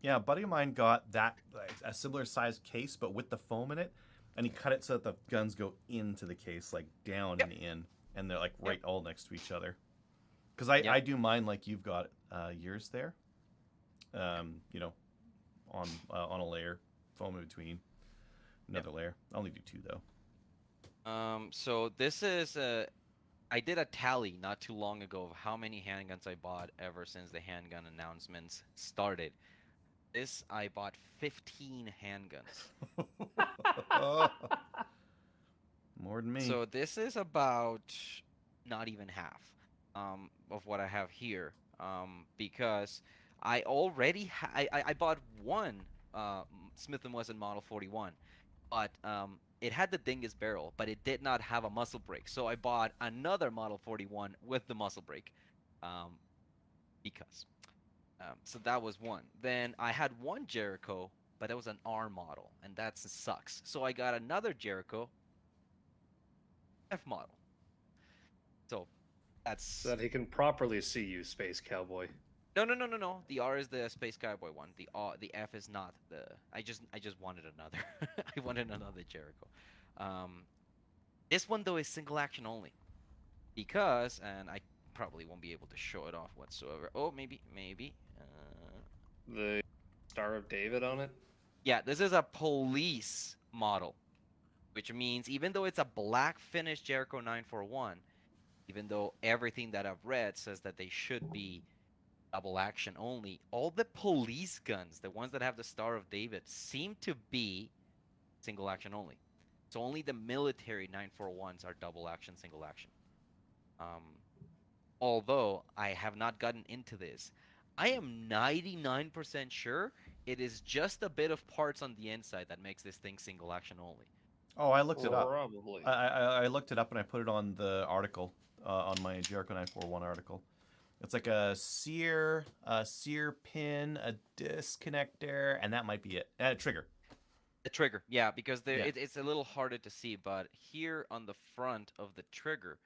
Yeah, a buddy of mine got that like, a similar size case, but with the foam in it, and he cut it so that the guns go into the case, like down Yep. and in, and they're like Yep. right all next to each other. Because I Yep. do mine like you've got yours there, you know, on a layer, foam in between, another layer. I only do 2 though. So this is I did a tally not too long ago of how many handguns I bought ever since the handgun announcements started. I bought 15 handguns. More than me. So this is about not even half of what I have here. Because I already I bought one Smith & Wesson Model 41, but it had the dingus barrel, but it did not have a muzzle brake. So I bought another Model 41 with the muzzle brake, um, because. So that was one. Then I had one Jericho, but that was an R model, and that sucks. So I got another Jericho F model. So So that's that he can properly see you, Space Cowboy. no. The R is the Space Cowboy one. The F is not the. I just wanted another. I wanted another Jericho. Um, this one though is single action only because, and I probably won't be able to show it off whatsoever. Oh, maybe. The Star of David on it. Yeah, this is a police model, which means even though it's a black finished Jericho 941, even though everything that I've read says that they should be double action only, all the police guns, the ones that have the Star of David, seem to be single action only. So only the military 941s are double action, single action. Um, Although I have not gotten into this, I am 99% sure it is just a bit of parts on the inside that makes this thing single action only. Oh, I looked it up. Probably. I looked it up and I put it on the article on my Jericho 941 article. It's like a sear pin, a disconnector, and that might be it. And a trigger. The trigger, yeah, because Yeah. it's a little harder to see, but here on the front of the trigger,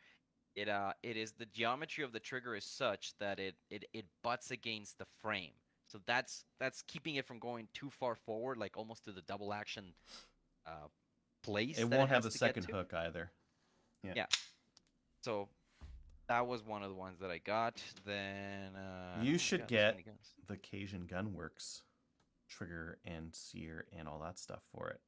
it is the geometry of the trigger is such that it butts against the frame. So that's keeping it from going too far forward, like almost to the double action uh, place. It that won't have has the to get second to. hook either. Yeah. Yeah. So that was one of the ones that I got. Then You should God, there's so get many guns. the Cajun Gunworks trigger and sear and all that stuff for it.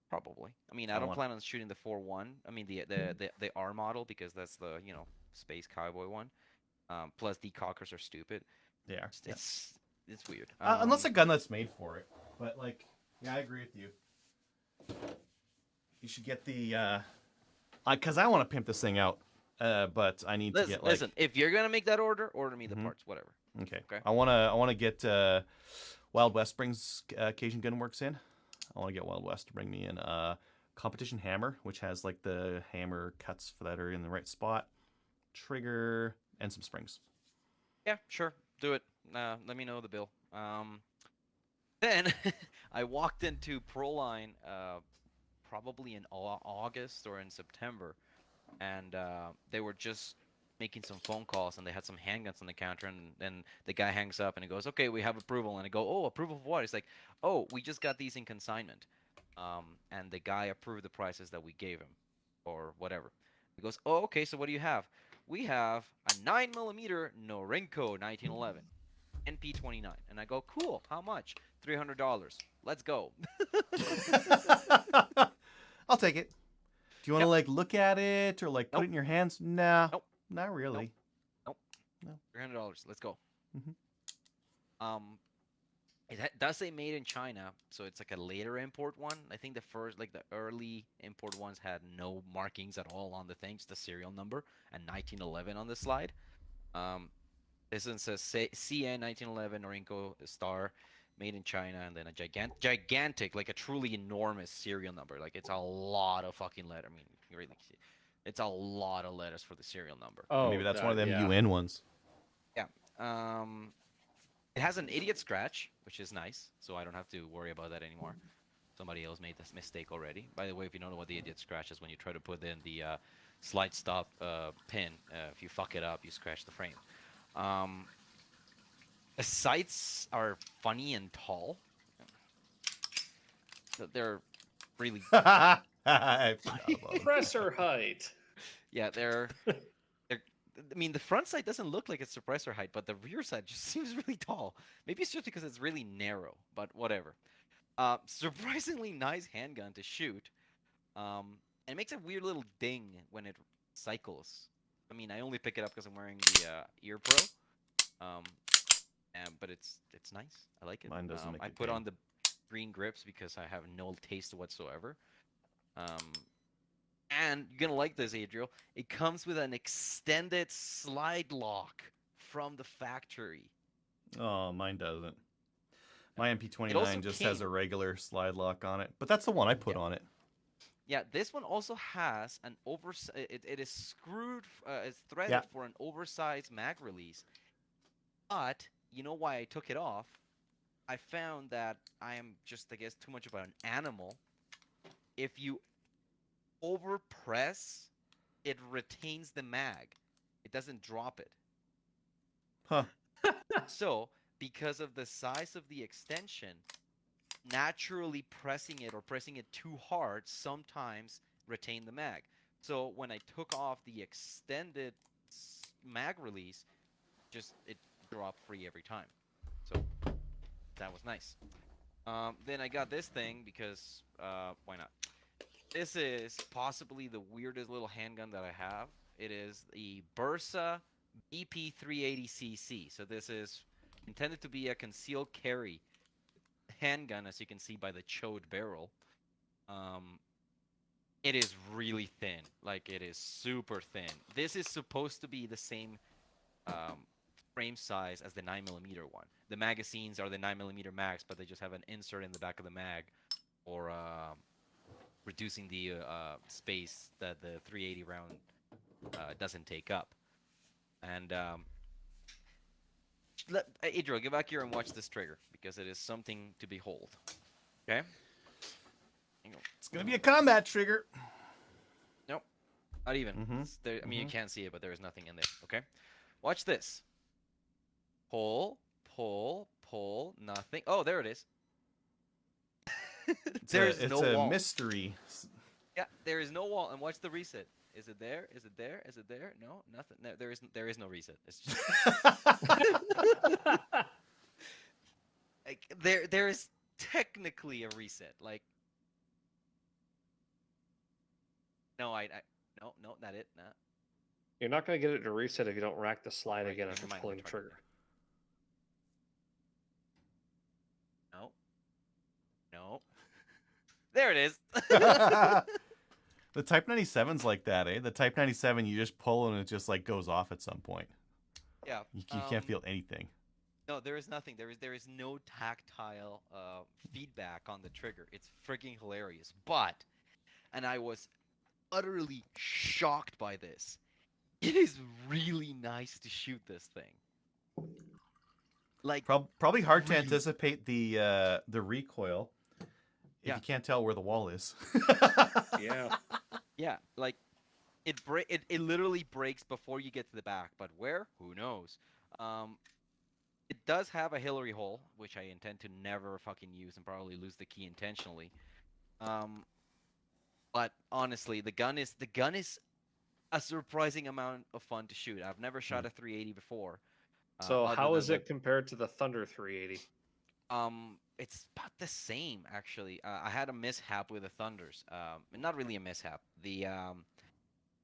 Probably. I mean, I I don't want- plan on shooting the 4-1. I mean, the R model because that's the space cowboy one. Plus, decockers are stupid. They are. Yeah. It's weird. Unless a gun that's made for it. But like, yeah, I agree with you. You should get the because I want to pimp this thing out. But I need to get like listen. If you're gonna make that order me the Mhm. parts, whatever. okay. Okay. I wanna get Wild West brings Cajun Gunworks in. I want to get Wild West to bring me in a competition hammer, which has like the hammer cuts that are in the right spot, trigger, and some springs. Yeah, sure, do it. Let me know the bill. Then I walked into Proline probably in August or in September, and they were just making some phone calls, and they had some handguns on the counter, and then the guy hangs up and he goes, "Okay, we have approval." And I go, "Oh, approval of what?" He's like, "Oh, we just got these in consignment." And the guy approved the prices that we gave him, or whatever. He goes, "Oh, okay. So what do you have?" We have a 9mm Norinco 1911. NP29. And I go, cool, how much? $300. Let's go. I'll take it. Do you want to Yep. like look at it or like put it Nope. in your hands? Nah, Nope. not Nope. really. Nope. No. $300. Let's go. Mhm. It does say made in China, so it's like a later import one. I think the first, like the early import ones had no markings at all on the thing, just the serial number and 1911 on the slide. Um, This one says CN 1911 Norinco Star, made in China, and then a gigantic, like a truly enormous serial number. Like it's a lot of fucking letter. I mean, you can really see, it's a lot of letters for the serial number. Oh, Maybe that's one of God, them yeah. UN ones. Yeah. It has an idiot scratch, which is nice, so I don't have to worry about that anymore. Somebody else made this mistake already. By the way, if you don't know what the idiot scratch is, when you try to put in the slide stop pin, if you fuck it up, you scratch the frame. Um, The sights are funny and tall. They're really, I forgot about them. Presser height. yeah, they're. I mean, the front sight doesn't look like it's suppressor height, but the rear sight just seems really tall. Maybe it's just because it's really narrow, but whatever. Surprisingly nice handgun to shoot. And it makes a weird little ding when it cycles. I mean, I only pick it up because I'm wearing the Ear Pro. Um, but it's nice. I like it. Mine doesn't make I a put ding. on the green grips because I have no taste whatsoever. And you're gonna like this, Adriel. It comes with an extended slide lock from the factory. Oh, mine doesn't. My It MP29 also just came. has a regular slide lock on it, but that's the one I put Yeah, on it. yeah. This one also has an it is screwed. It's Yeah. threaded for an oversized mag release. But you know why I took it off? I found that I am just, I guess, too much of an animal. If you overpress, it retains the mag. It doesn't drop it. Huh. So, because of the size of the extension, naturally pressing it or pressing it too hard sometimes retain the mag. So when I took off the extended mag release, just it dropped free every time. So that was nice. Then I got this thing because why not? This is possibly the weirdest little handgun that I have. It is the Bursa BP380cc. So this is intended to be a concealed carry handgun, as you can see by the chode barrel. Um, it is really thin. Like it is super thin. This is supposed to be the same um, frame size as the 9mm one. The magazines are the 9mm mags, but they just have an insert in the back of the mag, or reducing the space that the 380 round doesn't take up. And Adriel, get back here and watch this trigger because it is something to behold. Okay. It's gonna be a combat trigger. Nope, not even. Mhm. I mean, you can't see it, but there is nothing in there. Okay. Watch this. Pull, pull, pull. Nothing. Oh, there it is. There is It's no a wall. mystery. Yeah, there is no wall. And watch the reset. Is it there? Is it there? Is it there? No, nothing. No, there is no reset. It's just like there is technically a reset. Like no, no, no, not it. Nah. You're not going to get it to reset if you don't rack the slide Right, again never after mind, pulling the retarded. trigger. No, no. There it is. The Type 97's like that, eh? The Type 97, you just pull and it just like goes off at some point. Yeah. You can't feel anything. No, there is nothing. There is no tactile feedback on the trigger. It's freaking hilarious. But and I was utterly shocked by this. It is really nice to shoot this thing. Like, Probably hard to really, anticipate the recoil if yeah, you can't tell where the wall is. Yeah. yeah. Like, it literally breaks before you get to the back, but where? Who knows? Um, it does have a Hillary hole, which I intend to never fucking use and probably lose the key intentionally. Um, but honestly, the gun is a surprising amount of fun to shoot. I've never Hmm. shot a 380 before, So other how than is the it compared to the Thunder 380? It's about the same actually. I had a mishap with the Thunders. Not really a mishap.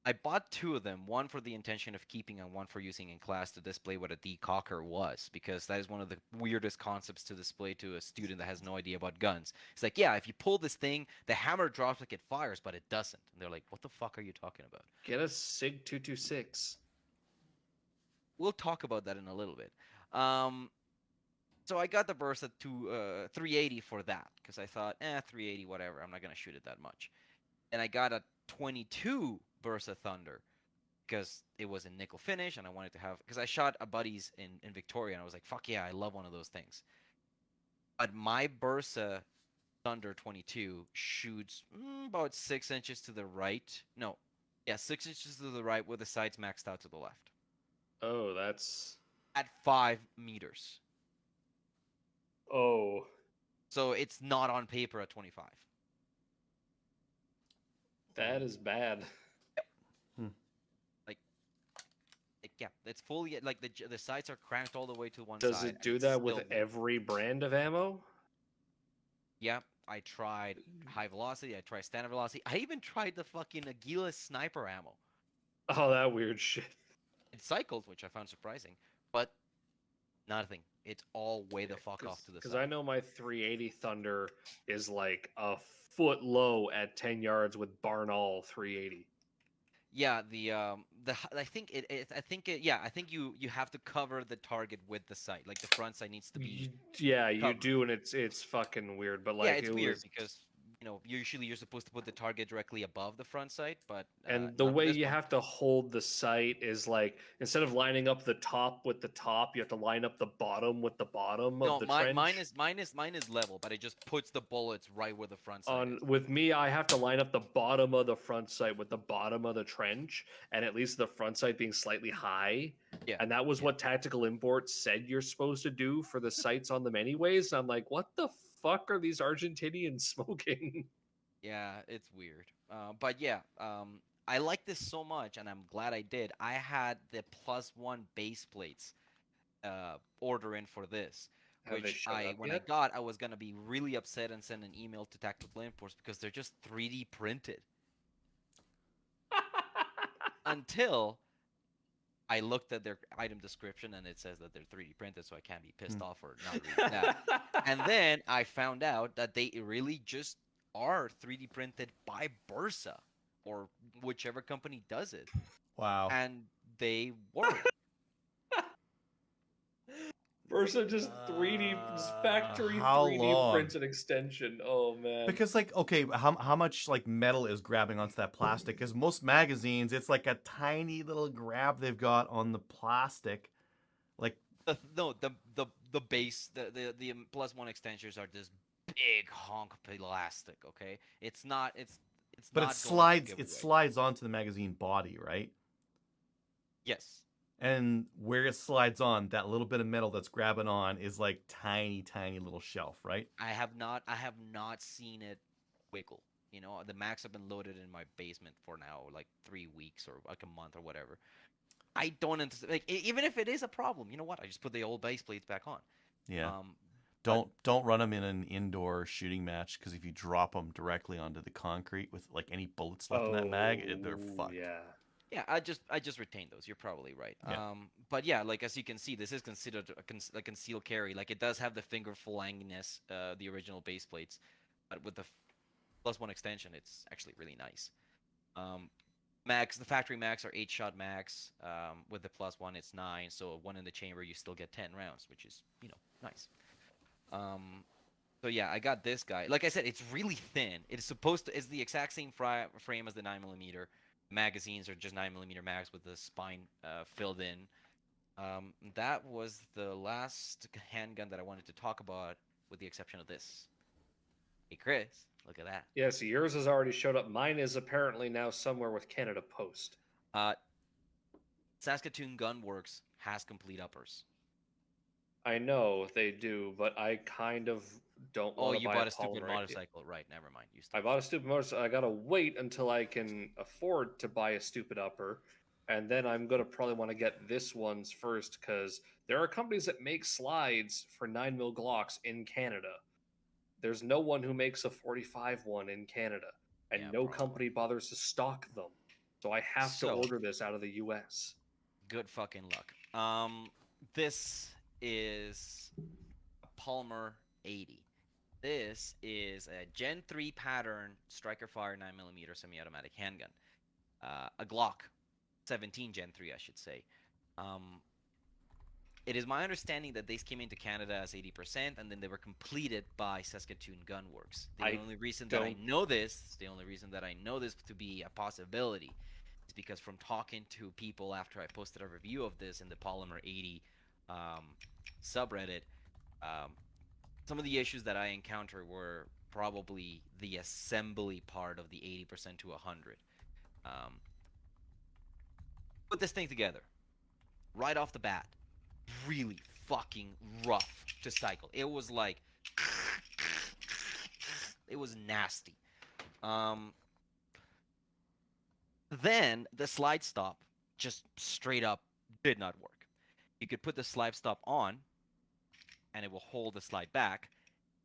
I bought two of them, one for the intention of keeping and one for using in class to display what a decocker was, because that is one of the weirdest concepts to display to a student that has no idea about guns. It's like, yeah, if you pull this thing, the hammer drops like it fires, but it doesn't. And they're like, what the fuck are you talking about? Get a Sig 226. We'll talk about that in a little bit. Um, so I got the Versa to 380 for that because I thought, 380, whatever. I'm not gonna shoot it that much. And I got a 22 Versa Thunder because it was in nickel finish, and I wanted to have because I shot a buddy's in Victoria, and I was like, fuck yeah, I love one of those things. But my Versa Thunder 22 shoots about 6 inches to the right. No, yeah, 6 inches to the right with the sights maxed out to the left Oh, that's. at 5 meters. Oh, So it's not on paper at 25. that is bad. Hmm. Like, yeah, it's fully like the sights are cranked all the way to one Does side. it And do it's that with still, every brand of ammo? yeah, I tried high velocity. I tried standard velocity. I even tried the fucking Aguila sniper ammo. Oh, that weird shit. It cycled, which I found surprising, but nothing. It's all way the fuck off to the Because I side. know my 380 Thunder is like a foot low at 10 yards with Barnaul 380. Yeah, I think yeah, I think you have to cover the target with the sight. Like the front sight needs to be Yeah, you covered. do, and it's fucking weird. But Yeah, like it's it weird was, because usually you're supposed to put the target directly above the front sight, but and the not with way this you one. have to hold the sight is like instead of lining up the top with the top, you have to line up the bottom with the bottom of No, the mine trench. is mine is level, but it just puts the bullets right where the front sight On is. with me, I have to line up the bottom of the front sight with the bottom of the trench, and at least the front sight being slightly high. Yeah, And that was yeah, what Tactical Import said you're supposed to do for the sights on them, anyways. And I'm like, what the fuck are these Argentinians smoking? yeah. It's weird. But yeah, I like this so much, and I'm glad I did. I had the +1 base plates order in for this, Have they which showed up when I yet? got, I was gonna be really upset and send an email to Tactical Imports because they're just 3D printed. Until I looked at their item description and it says that they're 3D printed, so I can't be pissed Hmm. off for not reading that. And then I found out that they really just are 3D printed by Bursa or whichever company does it, Wow. and they work. Versus just 3D, just factory How 3D long? prints an extension. Oh man. Because like, okay, how much like metal is grabbing onto that plastic? Because most magazines, it's like a tiny little grab they've got on the plastic. Like, No, the base the +1 extensions are this big honk of plastic. Okay, it's but it not going to slides. give It away. slides onto the magazine body, right? Yes. And where it slides on, that little bit of metal that's grabbing on is like tiny, tiny little shelf, right? I have not seen it wiggle. The Macs have been loaded in my basement for now like 3 weeks or like a month or whatever. I don't anticipate like, even if it is a problem. You know what? I just put the old base plates back on. Yeah. Um, but Don't run them in an indoor shooting match because if you drop them directly onto the concrete with like any bullets left in that mag, they're Oh fucked. yeah. yeah, I just retained those. You're probably right. Yeah. But yeah, like as you can see, this is considered a concealed carry. Like it does have the finger flanginess, the original base plates, but with the +1 extension, it's actually really nice. Um, Max, the factory max are 8-shot max. With the +1, it's 9. So one in the chamber, you still get 10 rounds, which is nice. Um, So yeah, I got this guy. Like I said, it's really thin. It's supposed to. It's the exact same frame as the 9mm. Magazines are just 9mm mags with the spine filled in. That was the last handgun that I wanted to talk about, with the exception of this. Hey Chris, look at that. Yeah, so yours has already showed up. Mine is apparently now somewhere with Canada Post. Uh, Saskatoon Gunworks has complete uppers. I know they do, but I kind of don't Oh, want to you buy a bought a stupid polymer 80. motorcycle, right? Never mind. You I stupid. bought a stupid motorcycle. I gotta wait until I can afford to buy a stupid upper, and then I'm gonna probably want to get this one's first because there are companies that make slides for 9mm Glocks in Canada. There's no one who makes a 45 one in Canada, and Yeah, no probably. company bothers to stock them. So I have to So order this out of the US. good fucking luck. This is a Palmer 80. This is a Gen 3 pattern striker fire 9mm semi-automatic handgun. A Glock 17 Gen 3, I should say. Um, it is my understanding that these came into Canada as 80%, and then they were completed by Saskatoon Gunworks. The I only reason that I don't. know this, the only reason that I know this to be a possibility, is because from talking to people after I posted a review of this in the Polymer 80 um, subreddit, um, some of the issues that I encountered were probably the assembly part of the 80% to 100. Um, put this thing together right off the bat. Really fucking rough to cycle. It was like, it was nasty. Um, then the slide stop just straight up did not work. You could put the slide stop on, and it will hold the slide back.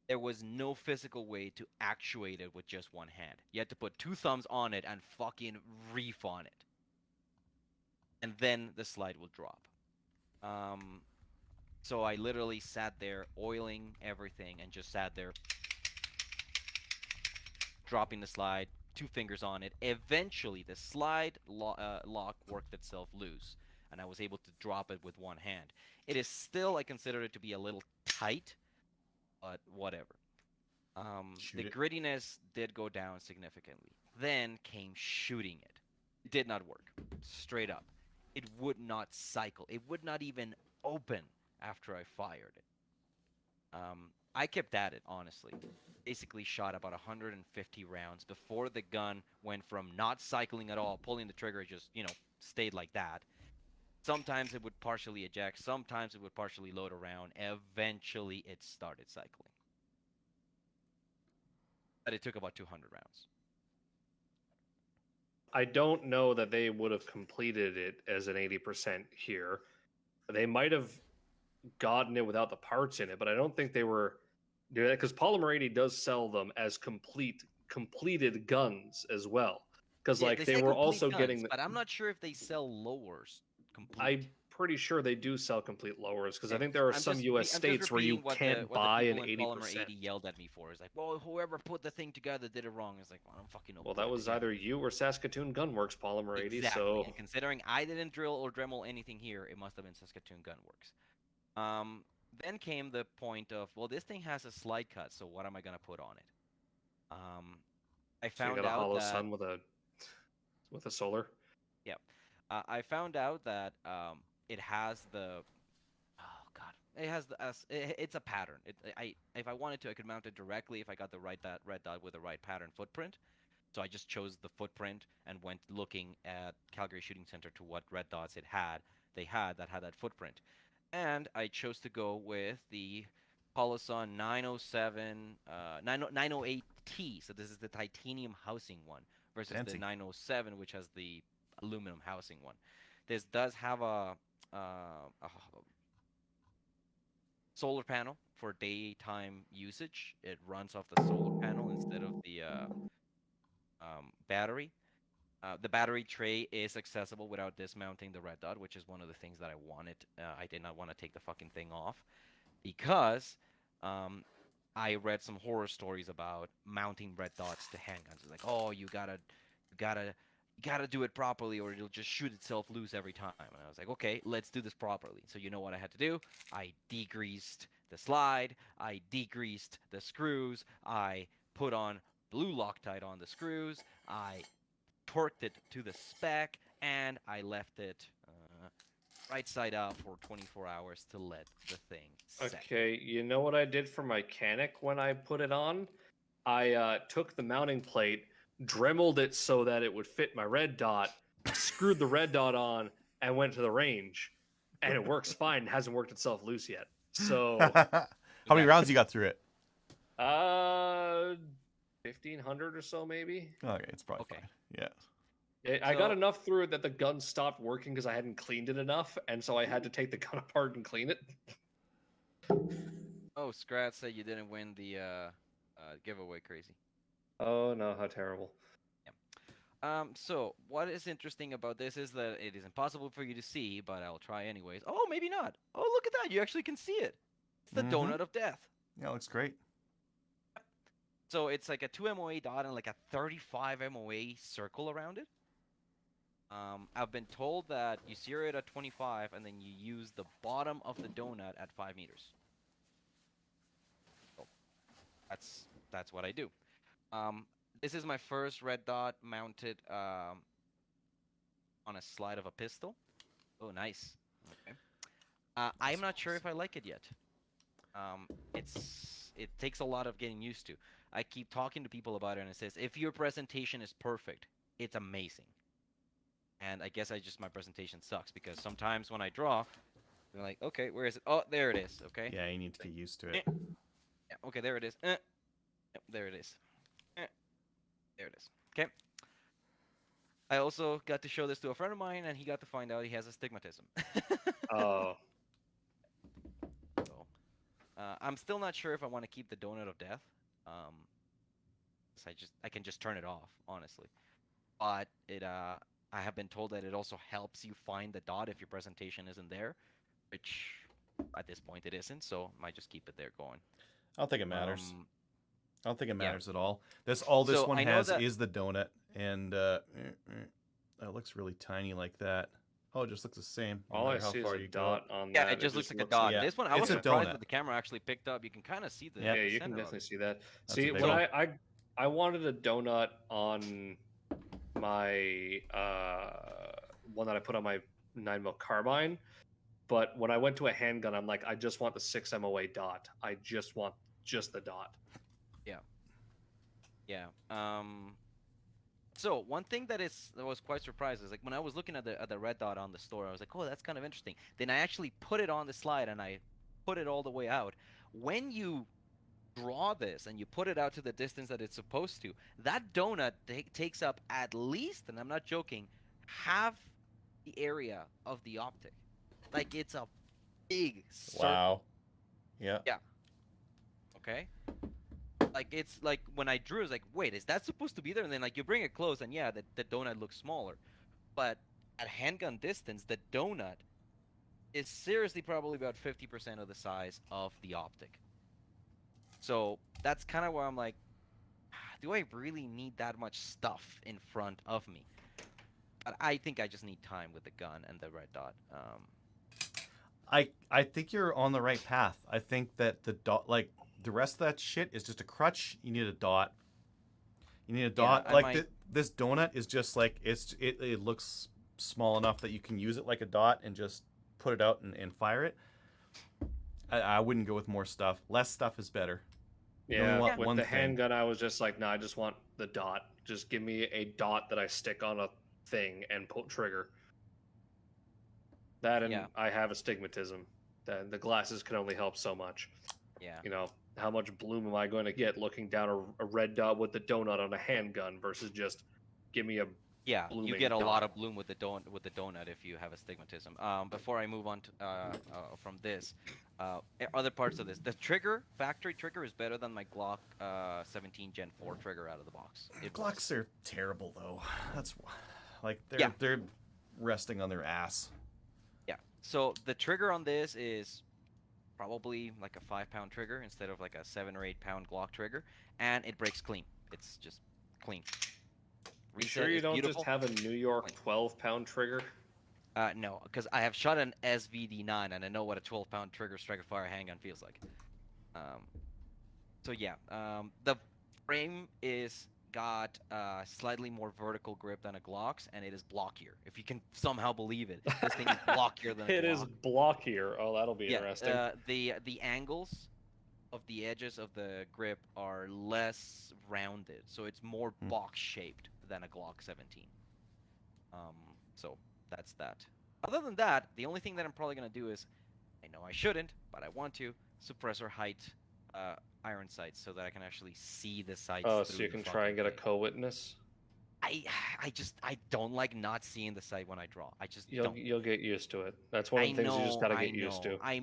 There was no physical way to actuate it with just one hand. You had to put two thumbs on it and fucking reef on it. And then the slide will drop. Um, so I literally sat there oiling everything and just sat there dropping the slide, two fingers on it. Eventually, the slide lock worked itself loose, and I was able to drop it with one hand. It is still, I consider it to be a little tight, but whatever. Shoot The it. grittiness did go down significantly. Then came shooting it. It did not work. Straight up. It would not cycle. It would not even open after I fired it. I kept at it, honestly. Basically shot about 150 rounds before the gun went from not cycling at all, pulling the trigger just, stayed like that. Sometimes it would partially eject, sometimes it would partially load around. Eventually it started cycling. But it took about 200 rounds. I don't know that they would have completed it as an 80% here. They might have gotten it without the parts in it, but I don't think they were doing that because Polymer 80 does sell them as completed guns as well. Because Yeah, like they they say were complete also guns, getting, but I'm not sure if they sell lowers complete. I'm pretty sure they do sell complete lowers because I Okay. think there are some U.S. I'm just states where you repeating can't what the buy an people in Polymer 80%. 80 yelled at me for. It's like, well, whoever put the thing together did it wrong. It's like, well, I don't fucking know who Well, put that it was together. either you or Saskatoon Gunworks Polymer 80. Exactly. So And considering I didn't drill or Dremel anything here, it must have been Saskatoon Gunworks. Then came the point of, well, this thing has a slide cut, so what am I gonna put on it? Um, I so you got found a out hollow that, sun with a solar. yeah, I found out that it has the, oh god, it has the, it's a pattern. If I wanted to, I could mount it directly if I got the right that red dot with the right pattern footprint. So I just chose the footprint and went looking at Calgary Shooting Center to what red dots they had that footprint. And I chose to go with the Holosun 907 908T. So this is the titanium housing one versus the Fancy. 907, which has the aluminum housing one. This does have a solar panel for daytime usage. It runs off the solar panel instead of the battery. The battery tray is accessible without dismounting the red dot, which is one of the things that I wanted. I did not want to take the fucking thing off because um, I read some horror stories about mounting red dots to handguns. It's like, oh, gotta, you gotta do it properly, or it'll just shoot itself loose every time. And I was like, okay, let's do this properly. So you know what I had to do? I degreased the slide, I degreased the screws, I put on blue Loctite on the screws, I torqued it to the spec, and I left it right side up for 24 hours to let the thing set. Okay, you know what I did for my Canic when I put it on? I took the mounting plate, dremeled it so that it would fit my red dot, screwed the red dot on, and went to the range. And it works fine. It hasn't worked itself loose yet. So, How many Okay. rounds you got through it? 1,500 or so maybe. Okay, it's probably Okay. fine. Yeah. I got So- enough through it that the gun stopped working because I hadn't cleaned it enough, and so I had to take the gun apart and clean it. Oh, Scrat said you didn't win the giveaway, crazy. Oh no, how terrible. So what is interesting about this is that it is impossible for you to see, but I'll try anyways. Oh, maybe not. Oh, look at that. You actually can see it. It's the Mhm. donut of death. Yeah, it looks great. So it's like a 2 MOA dot and like a 35 MOA circle around it. I've been told that you zero it at 25 and then you use the bottom of the donut at 5 meters. So that's what I do. This is my first red dot mounted on a slide of a pistol. Oh, nice. Okay. I'm not sure if I like it yet. It takes a lot of getting used to. I keep talking to people about it, and it says if your presentation is perfect, it's amazing. And I guess my presentation sucks because sometimes when I draw, I'm like, okay, where is it? Oh, there it is. Okay. Yeah, you need to get used to it. Yeah, okay, there it is. Yep, there it is. There it is. Okay. I also got to show this to a friend of mine, and he got to find out he has astigmatism. Oh, So, I'm still not sure if I want to keep the donut of death. 'Cause I can just turn it off, honestly. But I have been told that it also helps you find the dot if your presentation isn't there, which at this point it isn't. So I might just keep it there going. I don't think it matters. Um, I don't think it yeah. matters at all. All this So one I know has that- is the donut, and it looks really tiny like that. Oh, it just looks the same. no all I matter how see is far a you go. dot on Yeah, that. it just looks like a looks dot. yeah, This one, I it's was a surprised donut. that the camera actually picked up. You can kind of see the Yeah. Yeah, you can center of definitely it. see that. That's See, a big when one. I wanted a donut on my one that I put on my 9mm carbine, but when I went to a handgun, I'm like, I just want the 6 MOA dot. I just want just the dot. Yeah. So one thing that was quite surprised is like when I was looking at the red dot on the store, I was like, oh, that's kind of interesting. Then I actually put it on the slide and I put it all the way out. When you draw this and you put it out to the distance that it's supposed to, that donut takes up at least, and I'm not joking, half the area of the optic. Like it's a big circle. Wow. Yeah. Okay. Like it's like when I drew, it's like, wait, is that supposed to be there? And then like you bring it close, and yeah, the donut looks smaller, but at handgun distance, the donut is seriously probably about 50% of the size of the optic. So that's kind of where I'm like, do I really need that much stuff in front of me? But I think I just need time with the gun and the red dot. I think you're on the right path. I think that the dot, like the rest of that shit, is just a crutch. You need a dot. You need a dot. I like might- this donut is just like it looks small enough that you can use it like a dot and just put it out and fire it. I wouldn't go with more stuff. Less stuff is better. You only Yeah, want with one the thing. handgun, I was just like, no, I just want the dot. Just give me a dot that I stick on a thing and pull trigger. That and Yeah. I have astigmatism. The glasses can only help so much. Yeah. You know, how much bloom am I going to get looking down a red dot with the donut on a handgun versus just give me a Yeah, you blooming get a lot dot. of bloom with the donut if you have astigmatism. Before I move on to, from this, other parts of this, the trigger, factory trigger, is better than my Glock 17 Gen 4 trigger out of the box. It was. Glocks are terrible though. That's like Yeah. they're resting on their ass. Yeah. So the trigger on this is probably like a 5-pound trigger instead of like a 7 or 8-pound Glock trigger, and it breaks clean. It's just clean. You sure you is don't beautiful. just have a New York Clean. 12-pound trigger? No, because I have shot an SVD9 and I know what a 12-pound trigger striker fire handgun feels like. Um, so yeah, the frame is got slightly more vertical grip than a Glock's, and it is blockier. If you can somehow believe it, this thing is blockier than a It is Glock. blockier. Oh, that'll be Yeah, interesting. the angles of the edges of the grip are less rounded, so it's more Hmm. box shaped than a Glock 17. Um, so that's that. Other than that, the only thing that I'm probably gonna do is, I know I shouldn't, but I want to suppressor height uh, iron sights so that I can actually see the sights Oh, so through you the can try fucking and get a thing. co-witness. I I don't like not seeing the sight when I draw. I just You'll don't. you'll get used to it. That's one of the things you just got to I get used know. to. I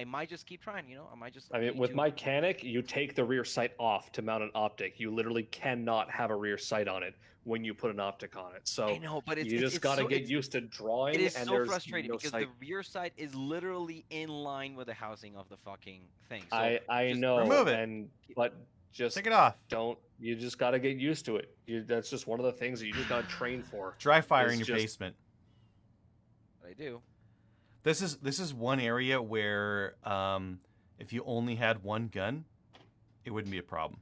might just keep trying. I might just I mean, need with to. my Canic, you take the rear sight off to mount an optic. You literally cannot have a rear sight on it when you put an optic on it. I So know, but you just got to get used to it drawing, is and so there's frustrating no because the sight. rear sight is literally in line with the housing of the fucking thing. So I just know, Remove it. and but just Take it off. don't. You just got to get used to it. That's just one of the things that you just got to train for. Dry fire Is in your just basement. I do. This is one area where if you only had one gun, it wouldn't be a problem.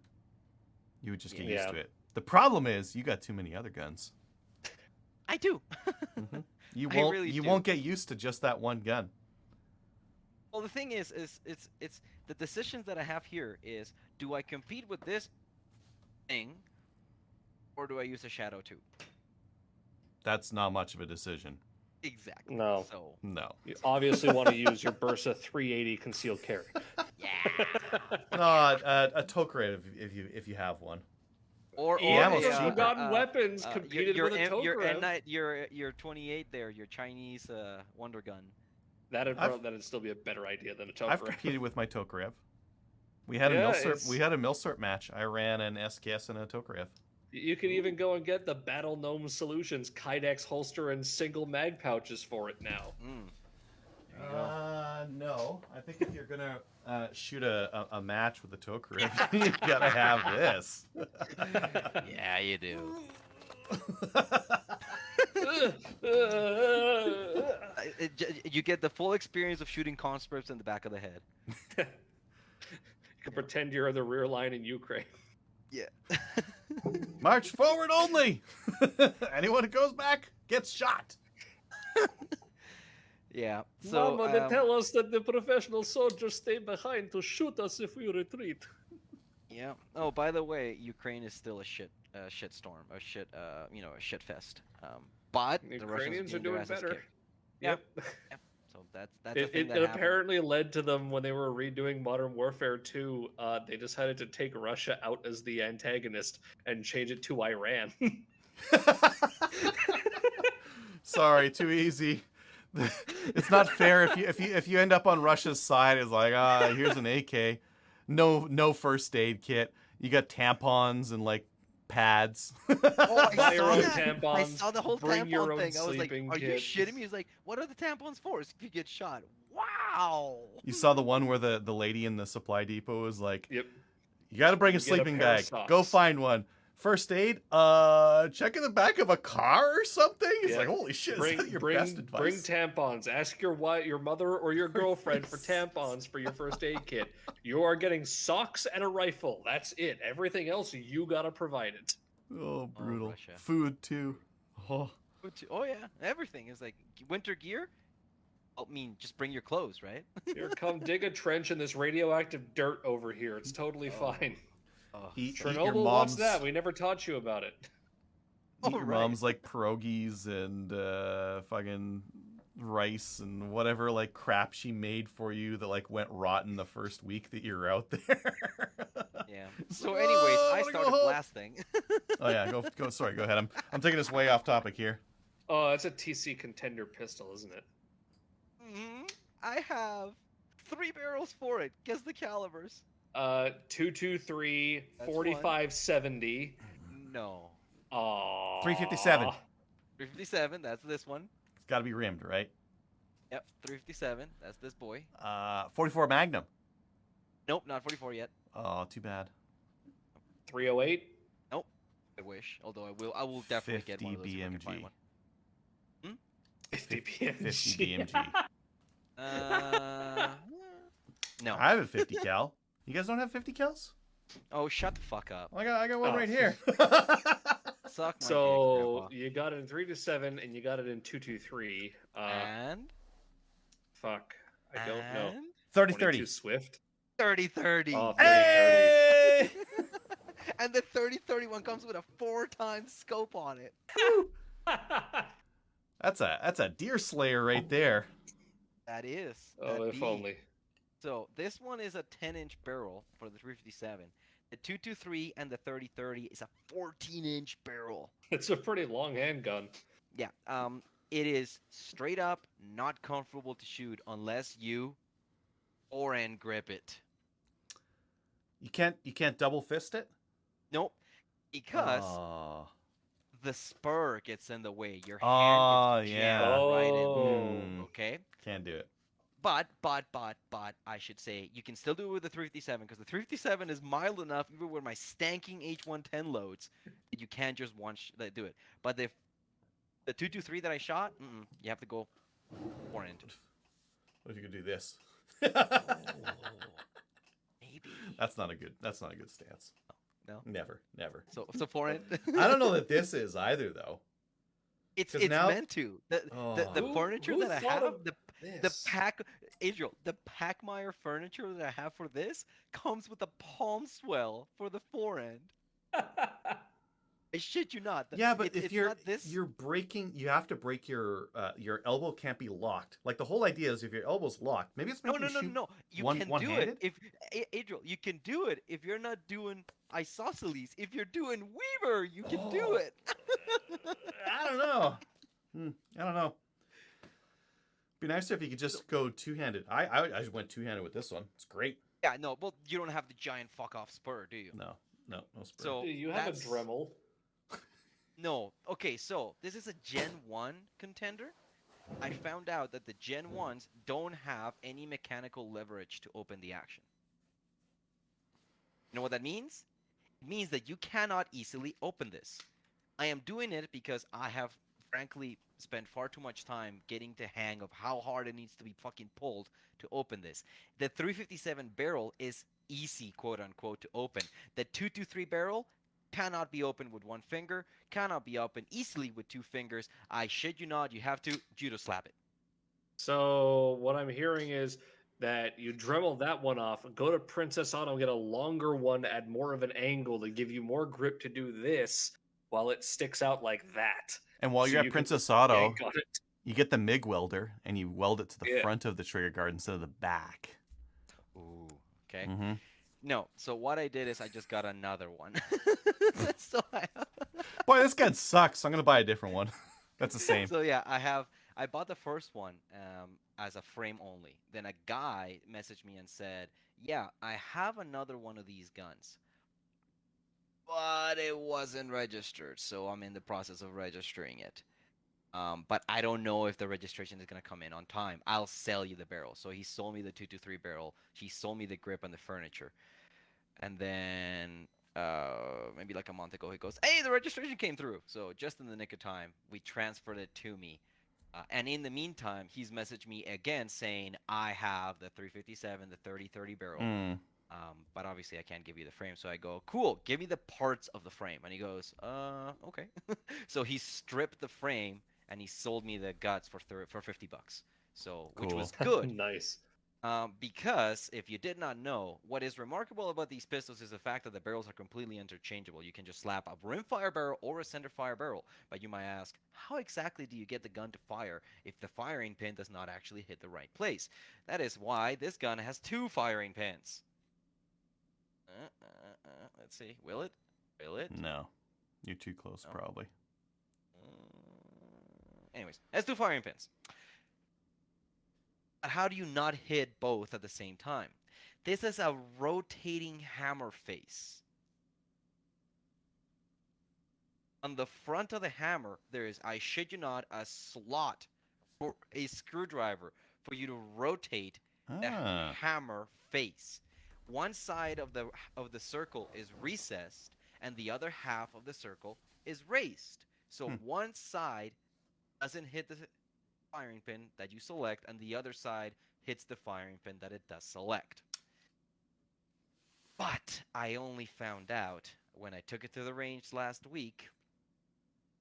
You would just get used yeah. to it. The problem is you got too many other guns. I do. Hmm. You I won't really you do. won't get used to just that one gun. Well, the thing is it's the decisions that I have here is, do I compete with this thing or do I use a shadow too? That's not much of a decision. Exactly. No. So No. You obviously want to use your Bursa 380 concealed carry. yeah. No, a Tokarev if you have one. Or The ammo's Even cheaper. Forgotten Weapons your competed your with a M- Tokarev. your 28 there, your Chinese wonder gun. That'd still be a better idea than a I've Tokarev. competed with my Tokarev. We had Yeah, a Milsurp. it's- We had a Milsurp match. I ran an SKS and a Tokarev. You could even go and get the Battle Gnome Solutions Kydex holster and single mag pouches for it now. There you go. No. I think if you're gonna shoot a match with a Tokarev, you gotta have this. Yeah, you do. You get the full experience of shooting conscripts in the back of the head. You can pretend you're the rear line in Ukraine. Yeah. March forward only. Anyone who goes back gets shot. Yeah. So Mama, they tell us that the professional soldiers stay behind to shoot us if we retreat. yeah. Oh, by the way, Ukraine is still a shit storm, a shit fest. But The the Russians Ukrainians are getting their doing asses better. kicked. Yeah. Yep. So that's a It, thing it, that it happened. apparently led to them when they were redoing Modern Warfare 2. They decided to take Russia out as the antagonist and change it to Iran. Sorry, too easy. It's not fair if you end up on Russia's side. It's like here's an AK, no first aid kit. You got tampons and like pads. Oh, Buy I your saw own that. I tampons, saw the whole bring your tampon own thing. I was like, sleeping "Are you kits. shitting me?" He's like, "What are the tampons for? If you get shot." Wow. You saw the one where the lady in the supply depot was like, Yep. "You got to bring a Get a sleeping pair of bag. socks." Go find one. First aid. Check in the back of a car or something." It's Yeah. like, holy shit! Is that your best advice? Bring tampons. Ask your your mother or your girlfriend for tampons for your first aid kit. You are getting socks and a rifle. That's it. Everything else you gotta provide it. Oh, brutal. Russia. Food too. Oh. Oh yeah, everything is like winter gear. I mean, just bring your clothes, right? Here, come dig a trench in this radioactive dirt over here. It's totally Oh. fine. Oh, Eat your Chernobyl, mom's what's that? We never taught you about it. Eat your right. mom's like pierogies and fucking rice and whatever like crap she made for you that like went rotten the first week that you were out there. Yeah. So, Oh, anyways, I I wanna go started home. blasting. Oh yeah, go. Sorry, go ahead. I'm taking this way off topic here. Oh, that's a TC contender pistol, isn't it? I have 3 barrels for it. Guess the calibers. 223, That's 4570. No. Aww. 357. 357. That's this one. It's got to be rimmed, right? Yep. 357. That's this boy. 44 Magnum. Nope, not 44 yet. Oh, too bad. 308. Nope. I wish. Although I will definitely get one of those if I can 50 find one. 50 BMG. 50 BMG. No. I have a 50 cal. You guys don't have 50 cals? Oh, shut the fuck up. Well, I got one Oh. right here. Suck my dick, So Grandpa. you got it in 3-7, and you got it in 2-2-3. And Fuck, I don't know. 30 22 30. Swift. 30-30. Oh, 30-30. Hey! And the 30-31 comes with a 4x scope on it. That's a deer slayer right there. That is. Oh, that if be. only. So this one is a 10-inch barrel for the 357. The 223 and the 30-30 is a 14-inch barrel. It's a pretty long handgun. Yeah. It is straight up not comfortable to shoot unless you forehand grip it. You can't double fist it? Nope. Because Oh. the spur gets in the way. Your Oh, hand gets yeah. jammed right in Oh. there. Okay. Can't do it. But, I should say, you can still do it with the 357 because the 357 is mild enough, even with my stanking H110 loads, that you can't just do it. But the 223 that I shot, you have to go forehand. What if you could do this? Maybe. That's not a good stance. No. Never. So forehand. I don't know that this is either though. It's 'Cause now- meant to. The Who- furniture who that I thought have, of the This. Adriel, the Packmeyer furniture that I have for this comes with a palm swell for the forehand. I shit you not. Yeah, but it's if you're not this, you're breaking, you have to break your elbow can't be locked. Like the whole idea is if your elbow's locked, maybe it's no. making you shoot You can do it one-handed? if Adriel, you can do it if you're not doing isosceles. If you're doing Weaver, you can do Oh. it. I don't know. I don't know. Be nicer if you could just go two-handed. I just went two-handed with this one. It's great. Yeah, no, well, you don't have the giant fuck off spur, do you? No spur. So Do you have a that's- Dremel? No. Okay, so this is a Gen 1 contender. I found out that the Gen 1s don't have any mechanical leverage to open the action. You know what that means? It means that you cannot easily open this. I am doing it because I have, frankly, spent far too much time getting the hang of how hard it needs to be fucking pulled to open this. The 357 barrel is easy, quote unquote, to open. The 223 barrel cannot be opened with one finger, cannot be opened easily with two fingers. I shit you not, you have to judo slap it. So what I'm hearing is that you Dremel that one off, go to Princess Auto, get a longer one, add more of an angle to give you more grip to do this while it sticks out like that. And while So you're at you can Princess Auto, yank on it. you get the MIG welder and you weld it to the Yeah. front of the trigger guard instead of the back. Ooh, okay. Mm-hmm. No, so what I did is I just got another one. So Boy, this gun sucks. I'm gonna buy a different one. That's the same. So yeah, I bought the first one as a frame only. Then a guy messaged me and said, "Yeah, I have another one of these guns, but it wasn't registered, so I'm in the process of registering it. But I don't know if the registration is gonna come in on time. I'll sell you the barrel." So he sold me the 223 barrel. He sold me the grip and the furniture, and then maybe like a month ago, he goes, "Hey, the registration came through." So just in the nick of time, we transferred it to me. And in the meantime, he's messaged me again saying, "I have the 357, the 30-30 barrel, Mm. but obviously I can't give you the frame." So I go, "Cool, give me the parts of the frame." And he goes, okay." So he stripped the frame and he sold me the guts for $50. So which was good. Nice. Because if you did not know, what is remarkable about these pistols is the fact that the barrels are completely interchangeable. You can just slap a rimfire barrel or a centerfire barrel. But you might ask, how exactly do you get the gun to fire if the firing pin does not actually hit the right place? That is why this gun has two firing pins. Let's see. Will it? Will it? No, you're too close, No. probably. Anyways, it has two firing pins. But how do you not hit both at the same time? This is a rotating hammer face. On the front of the hammer, there is, I shit you not, a slot for a screwdriver for you to rotate the Ah. hammer face. One side of the circle is recessed, and the other half of the circle is raised. So one side doesn't hit firing pin that you select, and the other side hits the firing pin that it does select. But I only found out when I took it to the range last week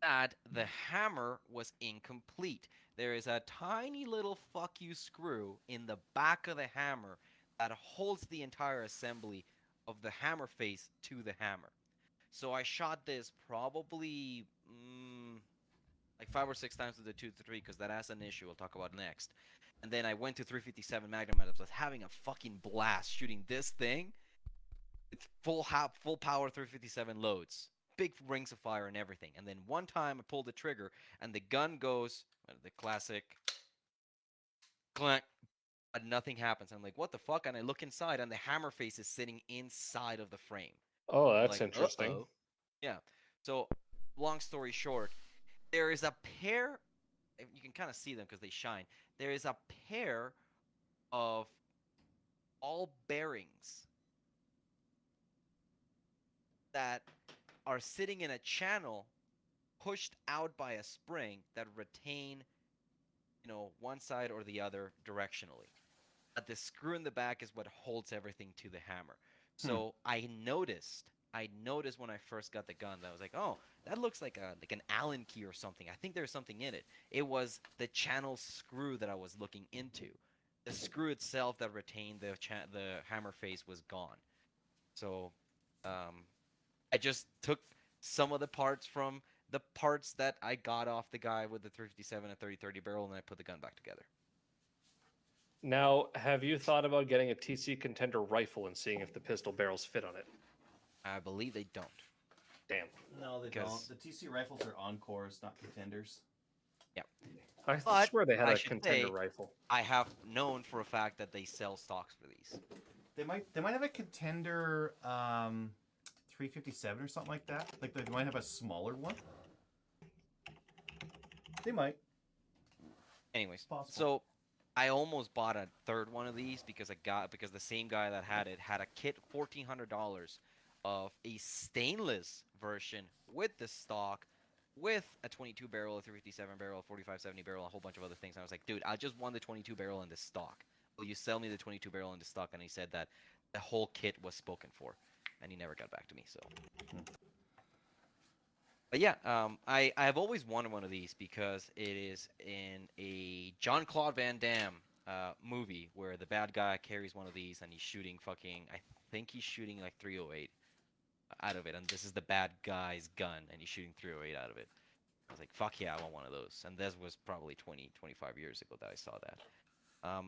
that the hammer was incomplete. There is a tiny little fuck you screw in the back of the hammer that holds the entire assembly of the hammer face to the hammer. So I shot this probably like 5 or 6 times with the 2-3 because that has an issue we'll talk about next. And then I went to 357 Magnum and I was having a fucking blast shooting this thing. It's full power 357 loads, big rings of fire and everything. And then one time I pulled the trigger and the gun goes the classic clank, but nothing happens. I'm like, what the fuck? And I look inside and the hammer face is sitting inside of the frame. Oh, I'm that's like, uh interesting. oh, yeah. So long story short, there is a pair. You can kind of see them because they shine. There is a pair of all bearings that are sitting in a channel pushed out by a spring that retain, one side or the other directionally. But the screw in the back is what holds everything to the hammer. Hmm. So I noticed when I first got the gun that I was like, oh, that looks like an Allen key or something. I think there's something in it. It was the channel screw that I was looking into. The screw itself that retained the hammer face was gone. So um, I just took some of the parts from the parts that I got off the guy with the 357 and 30-30 barrel, and I put the gun back together. Now, have you thought about getting a TC Contender rifle and seeing if the pistol barrels fit on it? I believe they don't. Damn. No, they don't. Because The TC rifles are encores, not contenders. yeah, I but swear they had I a should Contender say rifle. I have known for a fact that they sell stocks for these. They might have a contender 357 or something like that. Like they might have a smaller one. They might. Anyways, Possible. so I almost bought a third one of these because the same guy that had it had a kit $1,400 of a stainless version with the stock, with a 22 barrel, a 357 barrel, a 4570 barrel, a whole bunch of other things. And I was like, dude, I just want the 22 barrel in the stock. Will you sell me the 22 barrel in the stock? And he said that the whole kit was spoken for, and he never got back to me. So. But yeah, I've always wanted one of these because it is in a John Claude Van Damme movie where the bad guy carries one of these and he's shooting I think he's shooting like 308 out of it, and this is the bad guy's gun and he's shooting 308 out of it. I was like, fuck yeah, I want one of those. And this was probably 20, 25 years ago that I saw that.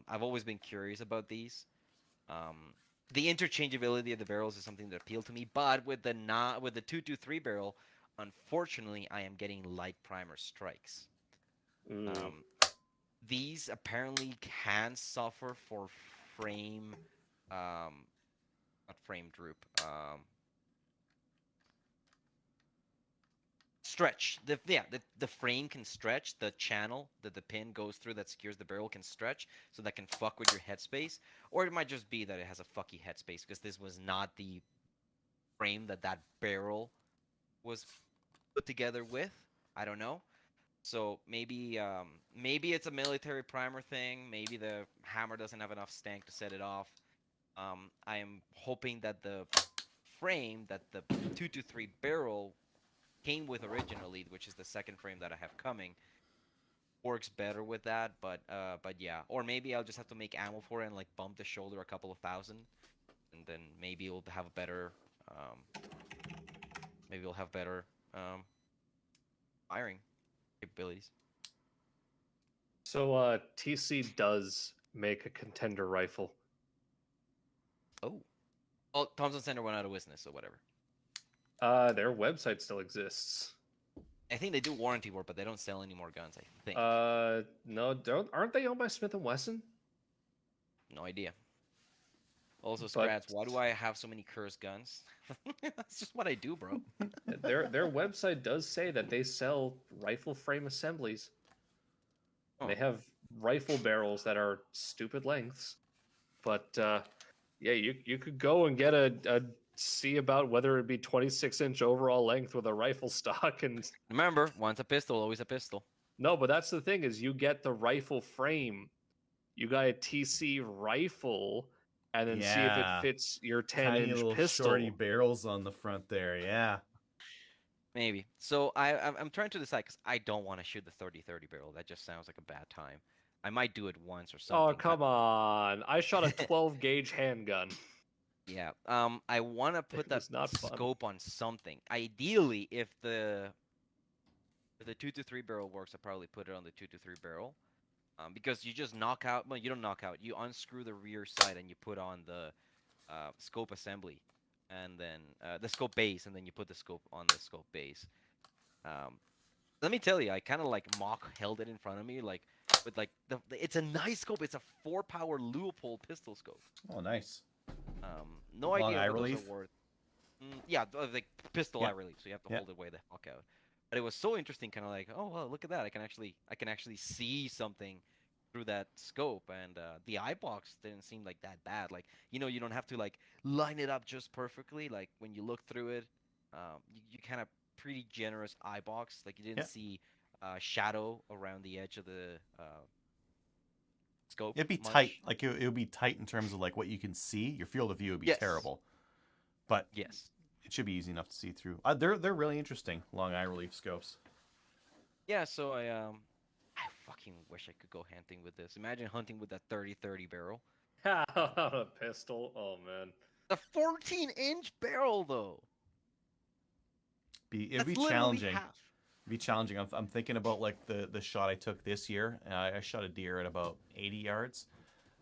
I've always been curious about these. Um, the interchangeability of the barrels is something that appealed to me, but with the 223 barrel, unfortunately, I am getting light primer strikes. Mm. Um, these apparently can suffer for frame, not frame droop, stretch. The frame can stretch. The channel that the pin goes through that secures the barrel can stretch, so that can fuck with your headspace. Or it might just be that it has a fucky headspace because this was not the frame that barrel was put together with. I don't know. So maybe it's a military primer thing. Maybe the hammer doesn't have enough stank to set it off. I am hoping that the frame that the 223 barrel came with originally, which is the second frame that I have coming, works better with that. But yeah, or maybe I'll just have to make ammo for it and like bump the shoulder a couple of thousand, and then maybe it'll have a better maybe we'll have better firing capabilities. So, TC does make a Contender rifle. Oh, well, Thompson Center went out of business, so whatever. Their website still exists. I think they do warranty work, but they don't sell any more guns. I think. No, aren't they owned by Smith and Wesson? No idea. Also, But Scrats, why do I have so many cursed guns? That's just what I do, bro. their website does say that they sell rifle frame assemblies. Oh. They have rifle barrels that are stupid lengths, but yeah, you could go and get a see about whether it be 26-inch overall length with a rifle stock, and Remember, once a pistol, always a pistol. No, but that's the thing is you get the rifle frame. You got a TC rifle, and then see if it Yeah. fits your Tiny 10-inch little shorty pistol. barrels on the front there. Yeah. Maybe. So I'm trying to decide because I don't want to shoot the 30-30 barrel. That just sounds like a bad time. I might do it once or Oh, something. come on. I shot a 12 gauge handgun. Yeah. I want to put It that was not fun. scope on something. Ideally, if the 2-3 barrel works, I'll probably put it on the 2-3 barrel. Because you just knock out. Well, you don't knock out. You unscrew the rear sight and you put on the scope assembly, and then the scope base, and then you put the scope on the scope base. Um, Let me tell you, I kind of like mock held it in front of me, like with like it's a nice scope. It's a 4-power Leupold pistol scope. Oh, nice. No Long idea eye what those are relief. worth. Yeah, like pistol Yeah. eye relief, so you have to Yeah. hold it way the fuck out. But it was so interesting, kind of like, oh well, look at that. I can actually see something through that scope, and the eye box didn't seem like that bad. Like you don't have to like line it up just perfectly. Like when you look through it, you kind of pretty generous eye box. Like you didn't Yeah. see shadow around the edge of the scope It'd be tight. much. Like it would be tight in terms of like what you can see. Your field of view would be Yes. terrible, but Yes. it should be easy enough to see through. They're really interesting. Long eye relief scopes. Yeah, so I fucking wish I could go hunting with this. Imagine hunting with that 30-30 barrel. A pistol. Oh man. The 14-inch barrel though. It'd That's be literally challenging. half. Be challenging. I'm thinking about like the shot I took this year. I shot a deer at about 80 yards,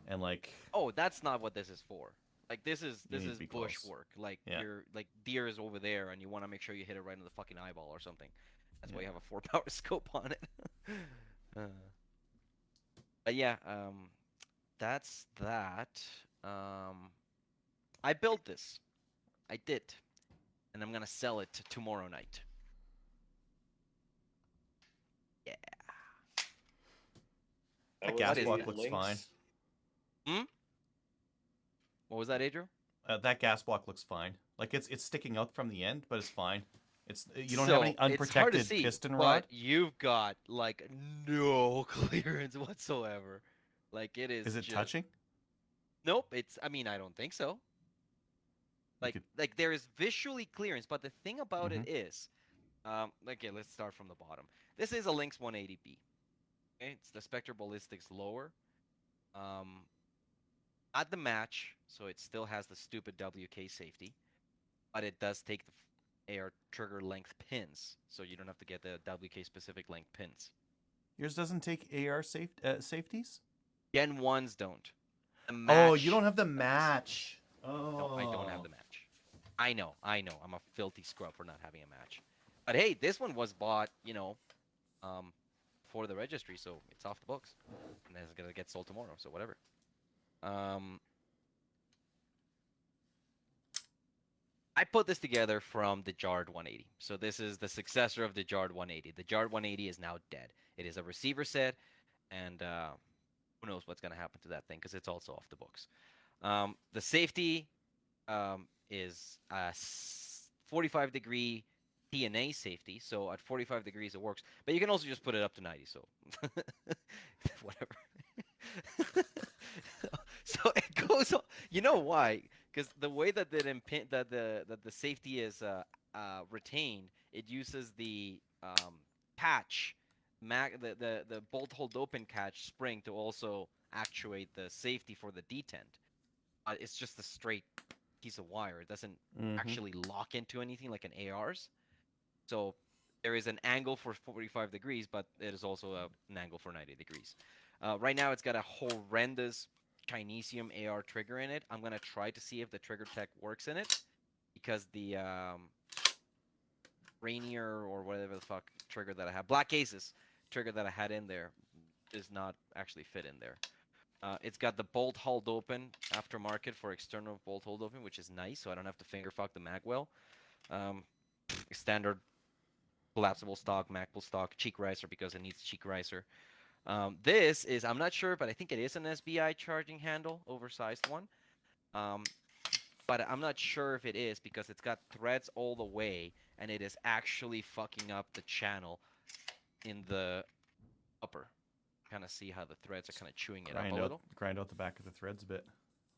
and like Oh, that's not what this is for. Like this is you this need to is be bush close. work. Like Yeah. you're like deer is over there and you want to make sure you hit it right in the fucking eyeball or something. That's why Yeah. you have a 4-power scope on it. uh, but yeah, that's that. Um, I built this. I did, and I'm gonna sell it tomorrow night. Yeah. That was gas What is block the that? looks fine. Lynx. Hmm? What was that, Adriel? That gas block looks fine. Like it's sticking out from the end, but it's fine. It's you don't have So any it's hard to unprotected see, piston rod. but you've got like no clearance whatsoever. Like it is Is it just touching? nope. It's I mean I don't think so. You could. Like there is visually clearance, but the thing about it Mhm. is, okay, let's start from the bottom. This is a Lynx 180B. Okay, it's the Spectre Ballistics lower. Um, Not the match, so it still has the stupid WK safety, but it does take the AR trigger length pins, so you don't have to get the WK specific length pins. Yours doesn't take AR safeties. Gen 1s don't. The Oh, you don't match have the does. match. No, I don't have Oh. the match. I know. I'm a filthy scrub for not having a match. But hey, this one was bought, um, for the registry, so it's off the books, and it's gonna get sold tomorrow. So whatever. Um, I put this together from the Jard 180. So this is the successor of the Jard 180. The Jard 180 is now dead. It is a receiver set, and who knows what's gonna happen to that thing because it's also off the books. The safety is a 45-degree TNA safety. So at 45 degrees it works, but you can also just put it up to 90. So whatever. So it goes. You know why? Because the way that the safety is retained, it uses the catch, the bolt hold open catch spring to also actuate the safety for the detent. It's just a straight piece of wire. It doesn't Mm-hmm. actually lock into anything like an AR's. So there is an angle for 45 degrees, but it is also an angle for 90 degrees. Right now, it's got a horrendous Chinesium AR trigger in it. I'm gonna try to see if the trigger tech works in it, because the Rainier or whatever the fuck trigger that I have, Black Aces trigger that I had in there, does not actually fit in there. It's got the bolt hold open aftermarket for external bolt hold open, which is nice, so I don't have to finger fuck the mag well. Standard collapsible stock, Macbull stock, cheek riser because it needs cheek riser. This is, I'm not sure, but I think it is an SBI charging handle, oversized one. Um, but I'm not sure if it is because it's got threads all the way and it is actually fucking up the channel in the upper. Kind of see how the threads are kind of chewing it up a little. Grind out the back of the threads a bit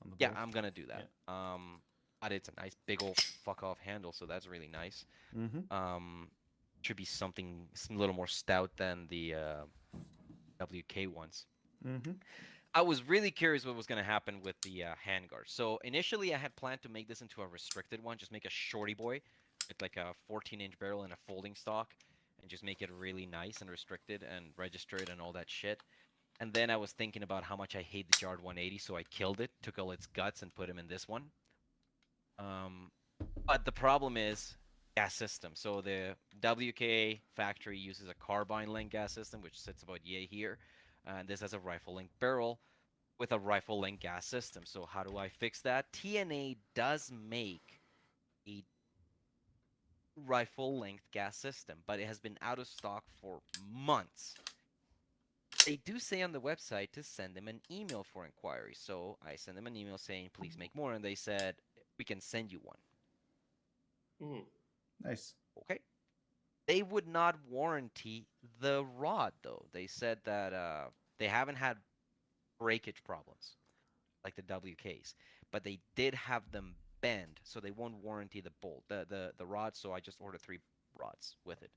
on the Yeah, bolt. I'm gonna do that. But it's a nice big old fuck off handle, so that's really nice. Mm-hmm. Should be something a little more stout than the WK ones. Mm-hmm. I was really curious what was going to happen with the handguard. So initially, I had planned to make this into a restricted one, just make a shorty boy with like a 14-inch barrel and a folding stock, and just make it really nice and restricted and register it and all that shit. And then I was thinking about how much I hate the Jarred 180, so I killed it, took all its guts, and put him in this one. Um, but the problem is gas system. So the WK factory uses a carbine length gas system, which sits about yay here. And this has a rifle length barrel with a rifle length gas system. So how do I fix that? TNA does make a rifle length gas system, but it has been out of stock for months. They do say on the website to send them an email for inquiry. So I sent them an email saying, please make more. And they said, we can send you one. Hmm. Nice. Okay. They would not warranty the rod, though. They said that they haven't had breakage problems like the WKs, but they did have them bend, so they won't warranty the bolt, the rod. So I just ordered 3 rods with it.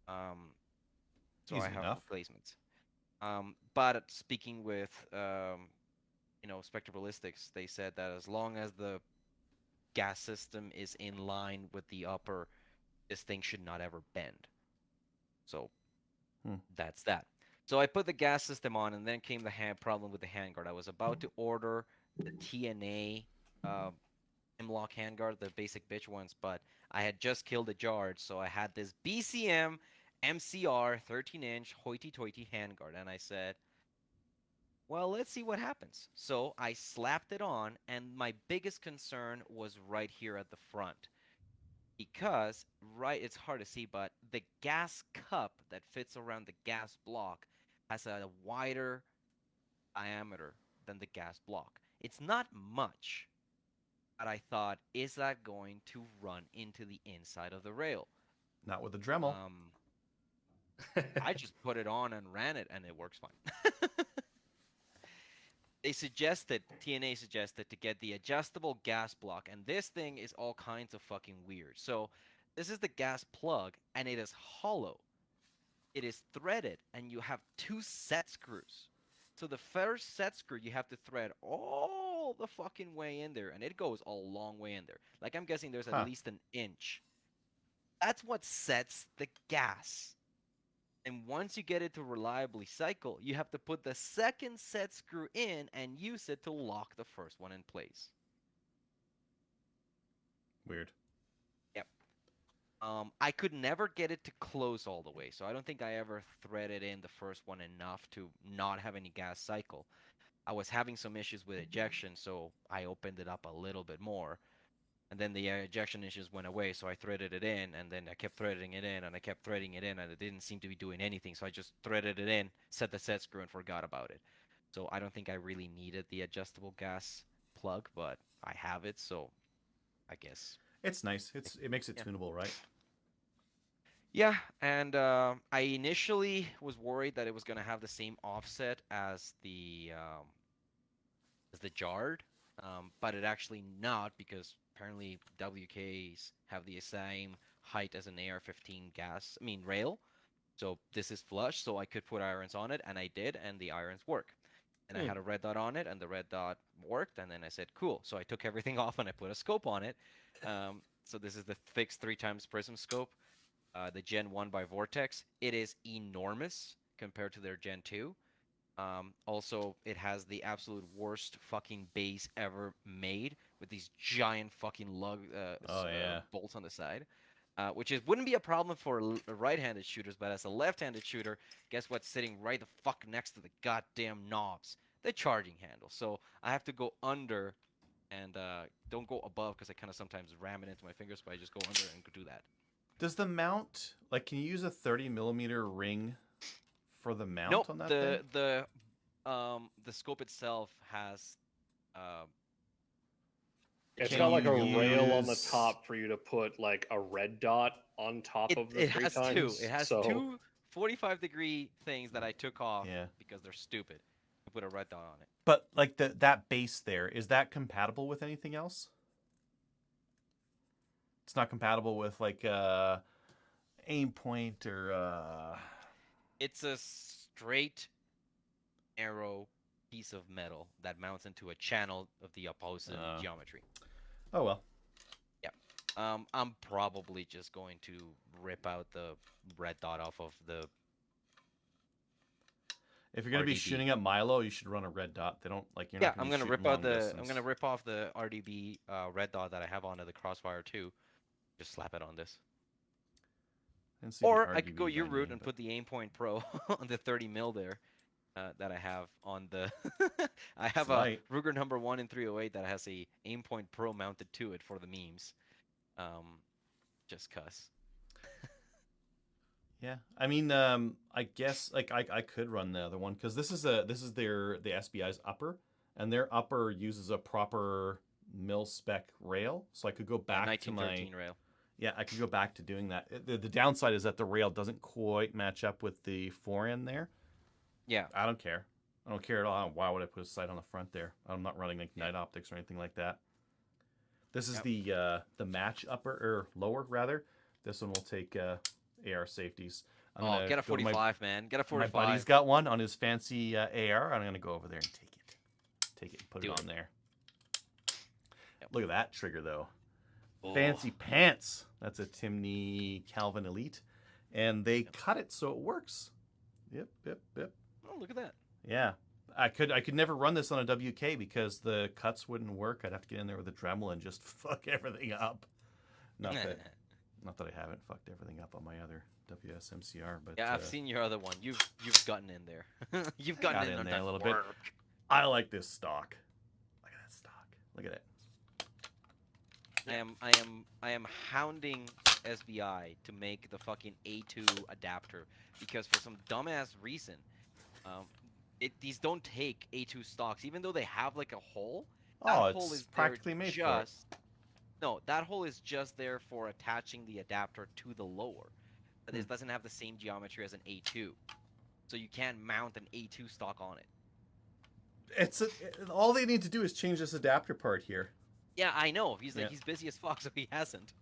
Um, so I Easy have enough. replacements. But speaking with Spectre Ballistics, they said that as long as the gas system is in line with the upper, this thing should not ever bend. So that's that. So I put the gas system on, and then came the problem with the handguard. I was about to order the TNA M-Lock handguard, the basic bitch ones, but I had just killed a Jarred, so I had this BCM MCR 13-inch hoity-toity handguard, and I said, well, let's see what happens. So I slapped it on, and my biggest concern was right here at the front. Because, right, it's hard to see, but the gas cup that fits around the gas block has a wider diameter than the gas block. It's not much, but I thought, is that going to run into the inside of the rail? Not with the Dremel. I just put it on and ran it, and it works fine. TNA suggested to get the adjustable gas block, and this thing is all kinds of fucking weird. So, this is the gas plug, and it is hollow. It is threaded, and you have 2 set screws. So, the first set screw you have to thread all the fucking way in there, and it goes a long way in there. Like, I'm guessing there's at Huh. least an inch. That's what sets the gas. And once you get it to reliably cycle, you have to put the second set screw in and use it to lock the first one in place. Weird. Yep. I could never get it to close all the way, so I don't think I ever threaded in the first one enough to not have any gas cycle. I was having some issues with ejection, so I opened it up a little bit more. And then the ejection issues went away, so I threaded it in, and then I kept threading it in, and I kept threading it in, and it didn't seem to be doing anything, so I just threaded it in, set the set screw, and forgot about it. So I don't think I really needed the adjustable gas plug, but I have it, so I guess. It's nice. It makes it Yeah. tunable, right? Yeah, and I initially was worried that it was going to have the same offset as the Jarred, but it actually not because apparently WKs have the same height as an AR-15 rail. So this is flush, so I could put irons on it, and I did, and the irons work. And I had a red dot on it, and the red dot worked, and then I said, cool. So I took everything off, and I put a scope on it. So this is the fixed 3x prism scope, the Gen 1 by Vortex. It is enormous compared to their Gen 2. Also, it has the absolute worst fucking base ever made with these giant fucking lug bolts on the side, which wouldn't be a problem for right-handed shooters, but as a left-handed shooter, guess what's sitting right the fuck next to the goddamn knobs? The charging handle. So I have to go under and don't go above because I kind of sometimes ram it into my fingers, but I just go under and do that. Does the mount, like, can you use a 30mm ring for the mount Nope. on that thing? The scope itself has It's Can got like a you rail on the use- top for you to put like a red dot on top of the it has 2. times. It has so... 2 45-degree things that I took off Yeah. because they're stupid. I put a red dot on it. But like that base there, is that compatible with anything else? It's not compatible with like aim point or It's a straight arrow piece of metal that mounts into a channel of the opposite geometry. Oh well. Yeah. I'm probably just going to rip out the red dot off of the If you're gonna be RDB. shooting at Milo, you should run a red dot. They don't like you're Yeah, not gonna I'm be gonna shooting rip long out the distance. I'm gonna rip off the RDB red dot that I have onto the crossfire too. Just slap it on this. Didn't see the Or I could RGB go your by route name, and but- put the Aimpoint Pro on the 30 mil there that I have on the. I have a Slight. Ruger number 1 in 308 that has a Aimpoint Pro mounted to it for the memes. Just cuss. Yeah, I mean, I guess like I could run the other one because this is the SBI's upper, and their upper uses a proper mil spec rail, so I could go back to my 1913 rail. yeah, I could go back to doing that. The downside is that the rail doesn't quite match up with the forend there. Yeah. I don't care. I don't care at all. Why would I put a sight on the front there? I'm not running like night optics or anything like that. This is the match upper or lower rather. This one will take AR safeties. I'm Oh, gonna get a go to 45, man. Get a My 45. buddy's got one on his fancy AR. I'm gonna go over there and take it, and put Do it it. on there. Yep. Look at that trigger though. Oh. Fancy pants. That's a Timney Calvin Elite, and they cut it so it works. Yep. Oh, look at that. Yeah, I could never run this on a WK because the cuts wouldn't work. I'd have to get in there with a Dremel and just fuck everything up. Not that I haven't fucked everything up on my other WSMCR, but Yeah, I've seen your other one. You've gotten in there. You've gotten got in in on there that a little bit. work. I like this stock. Look at that stock. Look at it. I am hounding SBI to make the fucking A2 adapter because for some dumbass reason, these don't take A2 stocks even though they have like a hole. That Oh, hole it's is practically there made for it. No, that hole is just there for attaching the adapter to the lower. But Hmm. it doesn't have the same geometry as an A2, so you can't mount an A2 stock on it. All they need to do is change this adapter part here. Yeah, I know. He's like Yeah. he's busy as fuck, so he hasn't.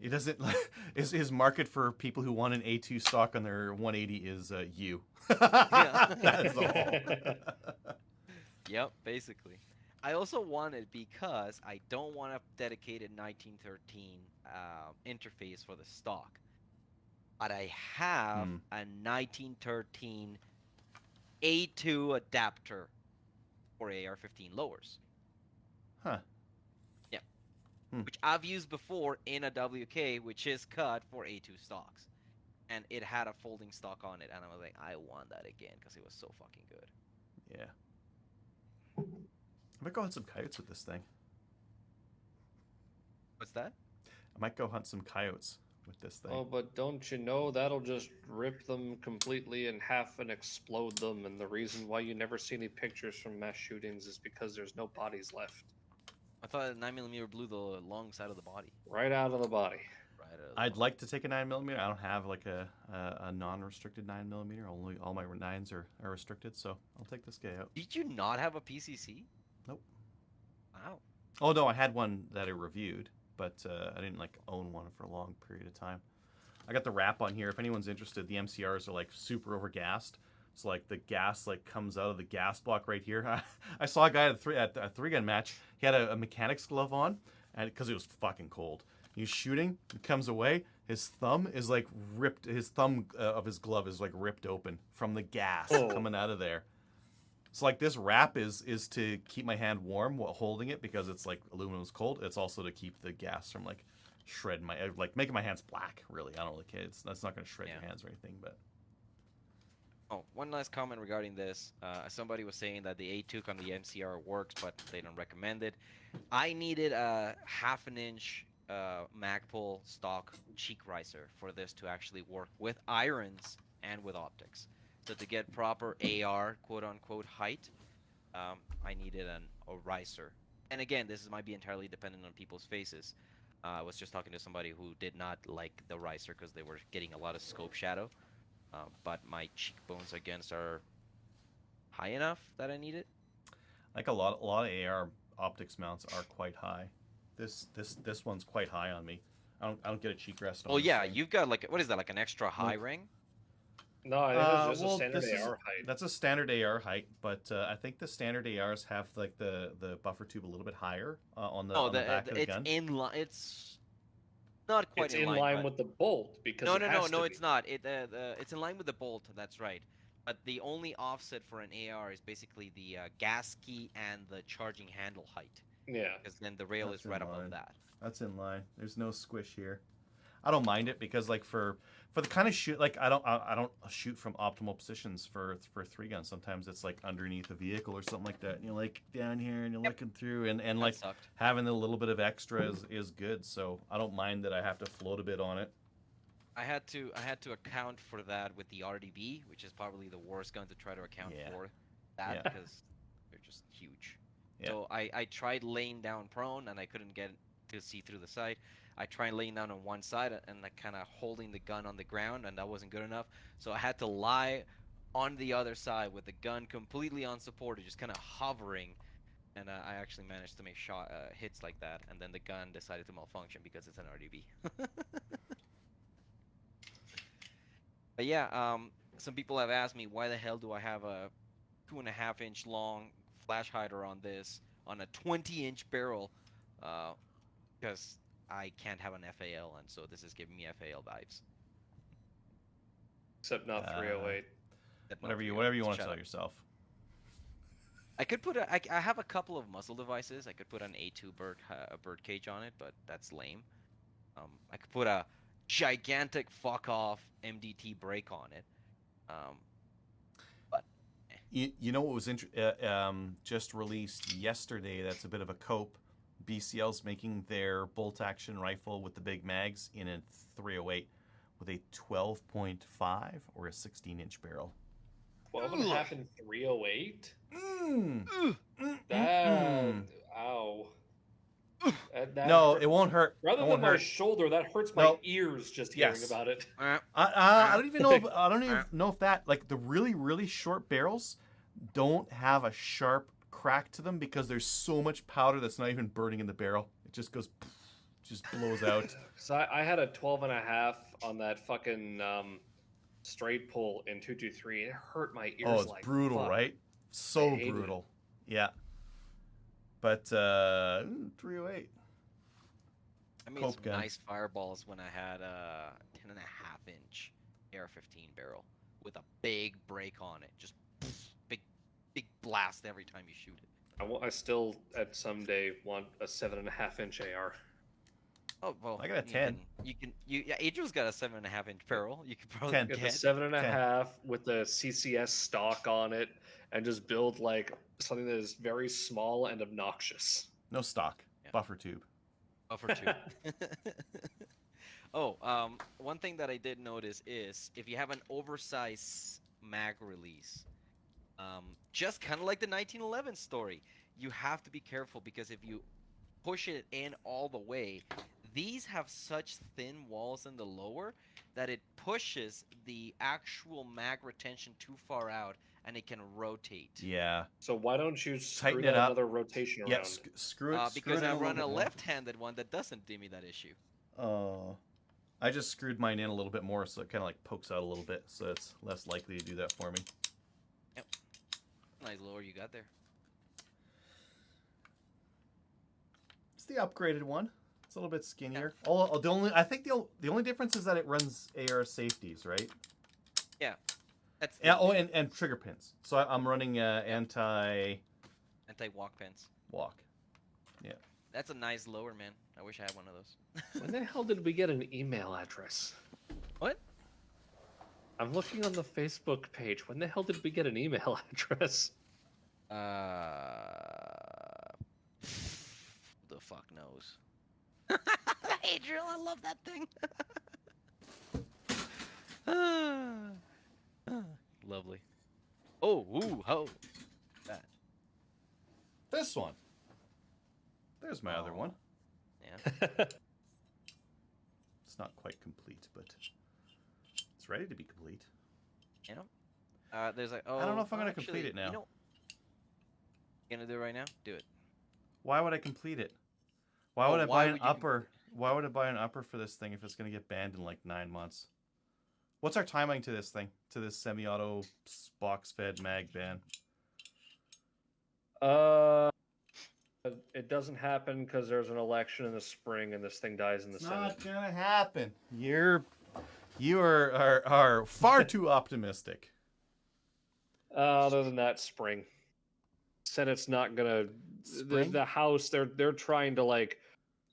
He doesn't. His market for people who want an A2 stock on their 180 is you. Yeah. That's all. Yep, basically. I also want it because I don't want a dedicated 1913 interface for the stock. But I have a 1913 A2 adapter for AR-15 lowers. Huh. Yeah. Hmm. Which I've used before in a WK, which is cut for A2 stocks. And it had a folding stock on it, and I was like, I want that again because it was so fucking good. Yeah. I might go hunt some coyotes with this thing. What's that? I might go hunt some coyotes with this thing. Oh, but don't you know that'll just rip them completely in half and explode them? And the reason why you never see any pictures from mass shootings is because there's no bodies left. I thought 9mm blew the long side of the body. Right out of the body. Right out of the I'd body. like to take a 9mm. I don't have like a non-restricted 9mm. Only all my 9s are restricted, so I'll take this guy out. Did you not have a PCC? Nope. Wow. Oh no, I had one that I reviewed, but I didn't like own one for a long period of time. I got the wrap on here. If anyone's interested, the MCRs are like super overgassed. So like the gas like comes out of the gas block right here. I saw a guy at a three-gun match. He had a mechanic's glove on, and because it was fucking cold, he's shooting. It comes away. His thumb is like ripped. His thumb of his glove is like ripped open from the gas coming out of there. So like this wrap is to keep my hand warm while holding it because it's like aluminum's cold. It's also to keep the gas from like shredding like making my hands black. Really, I don't really care. That's not going to shred your hands or anything. But Oh, one last comment regarding this. Somebody was saying that the A2 on the MCR works, but they don't recommend it. I needed a 1/2 inch Magpul stock cheek riser for this to actually work with irons and with optics. So to get proper AR quote-unquote height, I needed a riser. And again, this might be entirely dependent on people's faces. I was just talking to somebody who did not like the riser because they were getting a lot of scope shadow. but my cheekbones against are high enough that I need it. Like a lot of AR optics mounts are quite high. This one's quite high on me. I don't get a cheek rest on Well, this yeah, thing. you've got like what is that, like an extra high Nope. ring? No, I think that's just a Well, standard this is AR height. that's a standard AR height, but I think the standard ARs have like the buffer tube a little bit higher No, on the back of the it's gun. in line. It's not quite It's in in line, line but with the bolt because no, it no, no, has to no, be. it's not. It's in line with the bolt. That's right. But the only offset for an AR is basically the gas key and the charging handle height, Yeah. because then the rail That's is in right above line. that. That's in line. There's no squish here. I don't mind it because like for the kind of shoot like I don't shoot from optimal positions for three guns. Sometimes it's like underneath a vehicle or something like that. And you're like down here and you're Yep. looking through and That like sucked. having a little bit of extra is good. So I don't mind that I have to float a bit on it. I had to account for that with the RDB, which is probably the worst gun to try to account Yeah. for that Yeah. because they're just huge. Yeah. So I tried laying down prone and I couldn't get to see through the sight. I tried laying down on one side and like kind of holding the gun on the ground, and that wasn't good enough. So I had to lie on the other side with the gun completely unsupported, just kind of hovering. And I actually managed to make hits like that, and then the gun decided to malfunction because it's an RDB. But yeah, some people have asked me why the hell do I have a 2.5-inch long flash hider on this on a 20-inch barrel, because I can't have an FAL, and so this is giving me FAL vibes. Except not 308. That Whatever you Montreal, want to shut tell up. yourself. I could put I have a couple of muzzle devices. I could put an A2 bird cage on it, but that's lame. I could put a gigantic fuck off MDT brake on it. Um, but You know what was just released yesterday? That's a bit of a cope. BCL's making their bolt action rifle with the big mags in a 308 with a 12.5 or a 16-inch barrel. 12 and a half and 308? That Ow. no, it won't hurt. Rather it than won't my hurt. shoulder, that hurts my Nope. ears just hearing Yes. about it. I don't even know. I don't even know if that like the really short barrels don't have a sharp crack to them because there's so much powder that's not even burning in the barrel. It just goes, just blows out. So I had a 12 and a half on that fucking straight pull in 223. It hurt my ears Oh, it's like brutal, fuck. right? So hated it. brutal. Yeah. But 308. I made Cope some gun. nice fireballs when I had a 10.5-inch AR-15 barrel with a big brake on it. Just big blast every time you shoot it. I still at someday want a 7.5-inch AR. Oh well, I got a 10. Yeah, Adriel's got a 7.5-inch barrel. You could probably 10. Get the get. 7.5 with the CCS stock on it, and just build like something that is very small and obnoxious. No stock. Yeah. Buffer tube. Buffer two. Oh, one thing that I did notice is if you have an oversized mag release, just kind of like the 1911 story, you have to be careful because if you push it in all the way, these have such thin walls in the lower that it pushes the actual mag retention too far out and it can rotate. Yeah. So why don't you screw Tighten that it up. another rotation around? Yeah. Screw it. Because screw it I in run little a bit more. left-handed one that doesn't give me that issue. Oh. I just screwed mine in a little bit more so it kind of like pokes out a little bit so it's less likely to do that for me. Yep. Nice lower you got there. It's the upgraded one. It's a little bit skinnier. I think the only difference is that it runs AR safeties, right? Yeah. That's Yeah. Oh, and trigger pins. So I'm running anti-walk. anti-walk pins. Yeah. That's a nice lower, man. I wish I had one of those. When the hell did we get an email address? What? I'm looking on the Facebook page. When the hell did we get an email address? Who the fuck knows? Adriel, I love that thing. Lovely. Oh, ooh, ho. That. This one. There's my other one. Yeah. It's not quite complete, but it's ready to be complete. You know, there's like, I don't know oh, if I'm gonna complete actually, it now. you know, you gonna do it right now? Do it. Why would I complete it? Why Oh, would I buy why an would you complete upper? Why would I buy an upper for this thing if it's gonna get banned in like 9 months? What's our timing to this thing? To this semi-auto box-fed mag ban? Uh, it doesn't happen because there's an election in the spring and this thing dies in the It's Senate. not gonna happen. You are far too optimistic. Other than that, spring. Senate's not gonna. Spring? The House, they're trying to like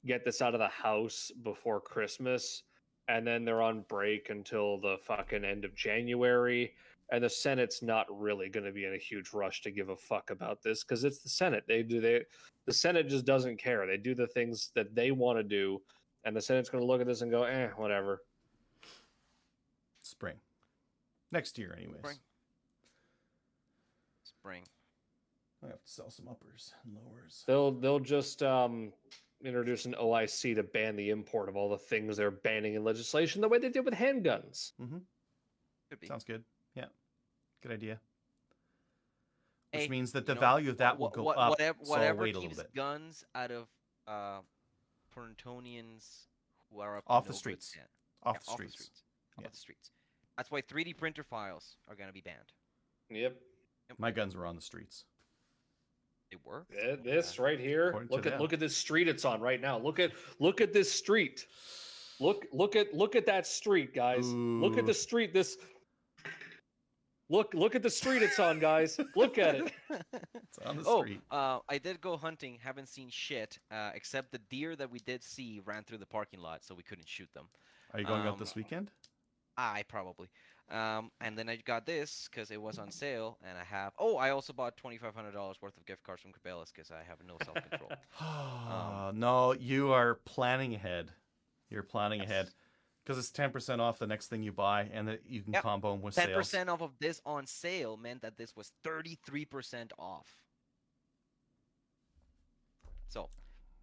get this out of the House before Christmas, and then they're on break until the fucking end of January. And the Senate's not really going to be in a huge rush to give a fuck about this because it's the Senate. The Senate just doesn't care. They do the things that they want to do, and the Senate's going to look at this and go, whatever. Spring. Next year, anyways. Spring. I have to sell some uppers and lowers. They'll just introduce an OIC to ban the import of all the things they're banning in legislation, the way they did with handguns. Mm-hmm. Could be. Sounds good. Yeah, good idea. Hey, Which means that the you know, value of that will go up. Whatever, so I'll whatever wait a little keeps bit. guns out of Portonians who are up to Off the no good streets. stand. Off Yeah, the streets. Off Yeah. the streets. That's why 3D printer files are gonna be banned. Yep. My guns were on the streets. They were. This right here. According to them. Look at this street it's on right now. Look at this street. Look at that street, guys. Look at Ooh. the street. Look at the street it's on, guys. Look at it. It's on the Oh, street. I did go hunting. Haven't seen shit. Except the deer that we did see ran through the parking lot, so we couldn't shoot them. Are you going out this weekend? I probably. And then I got this because it was on sale, and I have. Oh, I also bought $2,500 worth of gift cards from Cabela's because I have no self-control. No, you are planning ahead. You're planning Yes. ahead because it's 10% off the next thing you buy, and that you can Yep. combo them with 10% sales. off of this on sale meant that this was 33% off. So,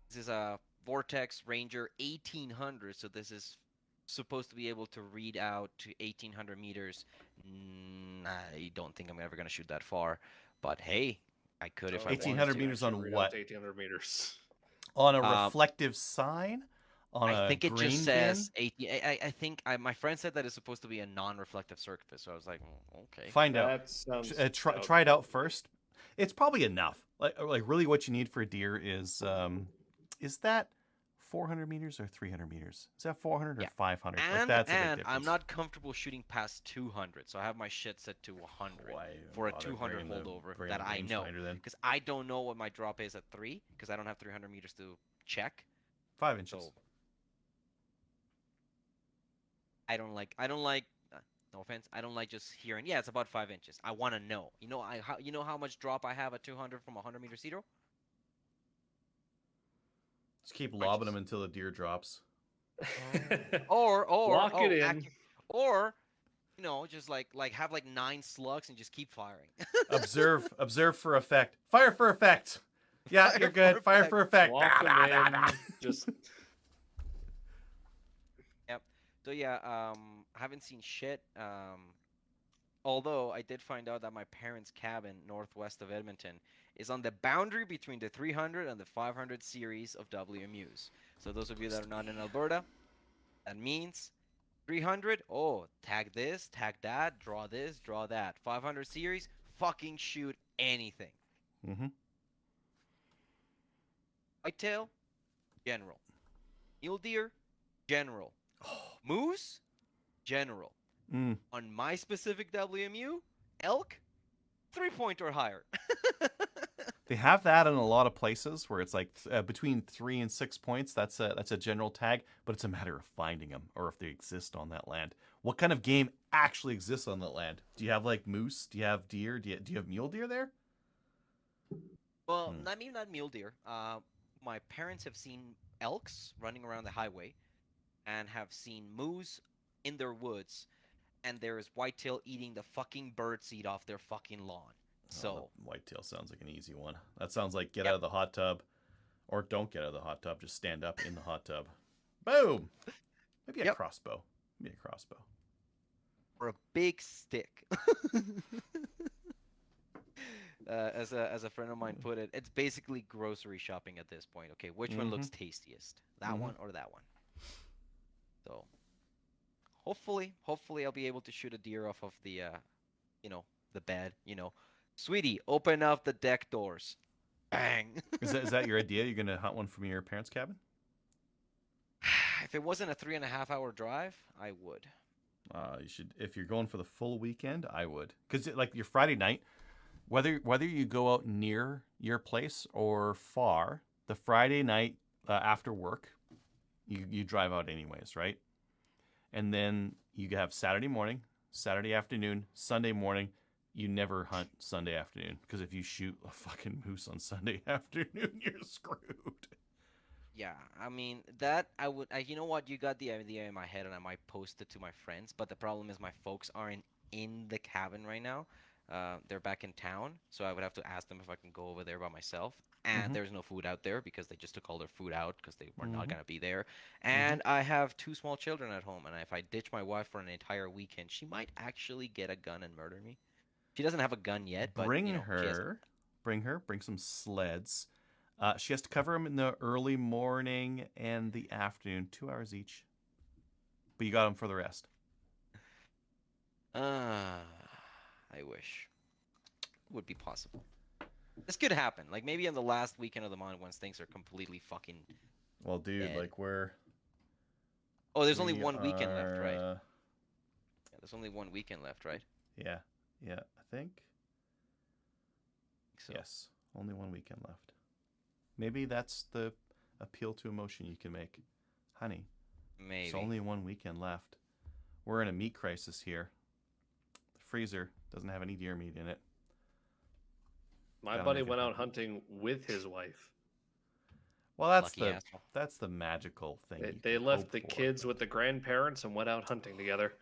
this is a Vortex Ranger 1800, so this is supposed to be able to read out to 1800 meters. I don't think I'm ever going to shoot that far, but hey, I could if I wanted 1800 to. meters on Read out what? to 1800 meters. On a reflective sign? On I a think it green just says bin? 18. I think my friend said that it's supposed to be a non-reflective surface, so I was like, okay. Find out. That sounds. Try it out first. It's probably enough. Like really, what you need for a deer is that 400 meters or 300 meters? Is that 400 or Yeah. 500? Like, And that's a big I'm difference. not comfortable shooting past 200, so I have my shit set to 100 Why for a bother 200 bringing the- holdover bringing that the I know. rangefinder then? Because I don't know what my drop is at 3, because I don't have 300 meters to check. 5 inches. So I don't like. No offense. I don't like just hearing. Yeah, it's about 5 inches. I want to know. You know how much drop I have at 200 from 100 meter zero? Just keep lobbing them until the deer drops. Or Lock it in. or just like have like 9 slugs and just keep firing. Observe for effect. Fire for effect. Yeah, Fire you're good. for Fire effect. for effect. Walk them in. Just So yeah, I haven't seen shit. Although I did find out that my parents' cabin northwest of Edmonton is on the boundary between the 300 and the 500 series of WMUs. So those of you that are not in Alberta, that means 300, oh, tag this, tag that, draw this, draw that. 500 series, fucking shoot anything. Mm-hmm. Whitetail, general. Mule deer, general. Moose, general. Mm. On my specific WMU, elk, 3-point or higher. They have that in a lot of places where it's like between 3 and 6 points. That's a general tag, but it's a matter of finding them or if they exist on that land. What kind of game actually exists on that land? Do you have like moose? Do you have deer? Do you have mule deer there? Well, not mule deer. My parents have seen elks running around the highway, and have seen moose in their woods, and there is whitetail eating the fucking birdseed off their fucking lawn. So Whitetail sounds like an easy one. That sounds like get out of the hot tub, or don't get out of the hot tub. Just stand up in the hot tub. Boom. Maybe a crossbow. Maybe a crossbow. or a big stick. As a friend of mine put it, it's basically grocery shopping at this point. Okay, which one Mm-hmm. looks tastiest? That Mm-hmm. one or that one? So hopefully I'll be able to shoot a deer off of you know, the bed. Sweetie, open up the deck doors. Bang. Is that your idea? You're gonna hunt one from your parents' cabin? If it wasn't a 3.5 hour drive, I would. You should. If you're going for the full weekend, I would. Because like your Friday night, whether you go out near your place or far, the Friday night after work, you drive out anyways, right? And then you have Saturday morning, Saturday afternoon, Sunday morning. You never hunt Sunday afternoon because if you shoot a fucking moose on Sunday afternoon, you're screwed. Yeah, I mean that I would. You know what? You got the idea in my head, and I might post it to my friends. But the problem is my folks aren't in the cabin right now. They're back in town, so I would have to ask them if I can go over there by myself. And Mm-hmm. there's no food out there because they just took all their food out because they were not Mm-hmm. gonna be there. Mm-hmm. And I have two small children at home, and if I ditch my wife for an entire weekend, she might actually get a gun and murder me. She doesn't have a gun yet, but Bring she has. her, bring some sleds. She has to cover them in the early morning and the afternoon, 2 hours each. But you got them for the rest. Ah, I wish would be possible. This could happen. Like maybe on the last weekend of the month once things are completely fucking Well, dude, dead. like Oh, there's only we one weekend left, right? are. Yeah, there's only one weekend left, right? Yeah, yeah, I think. So Yes, only one weekend left. Maybe that's the appeal to emotion you can make. Honey, there's maybe. only one weekend left. We're in a meat crisis here. The freezer doesn't have any deer meat in it. My Gotta buddy make it went out happen. hunting with his wife. Well, that's Lucky the asshole. that's the magical thing They, you they can left hope the for. kids But with the grandparents and went out hunting together.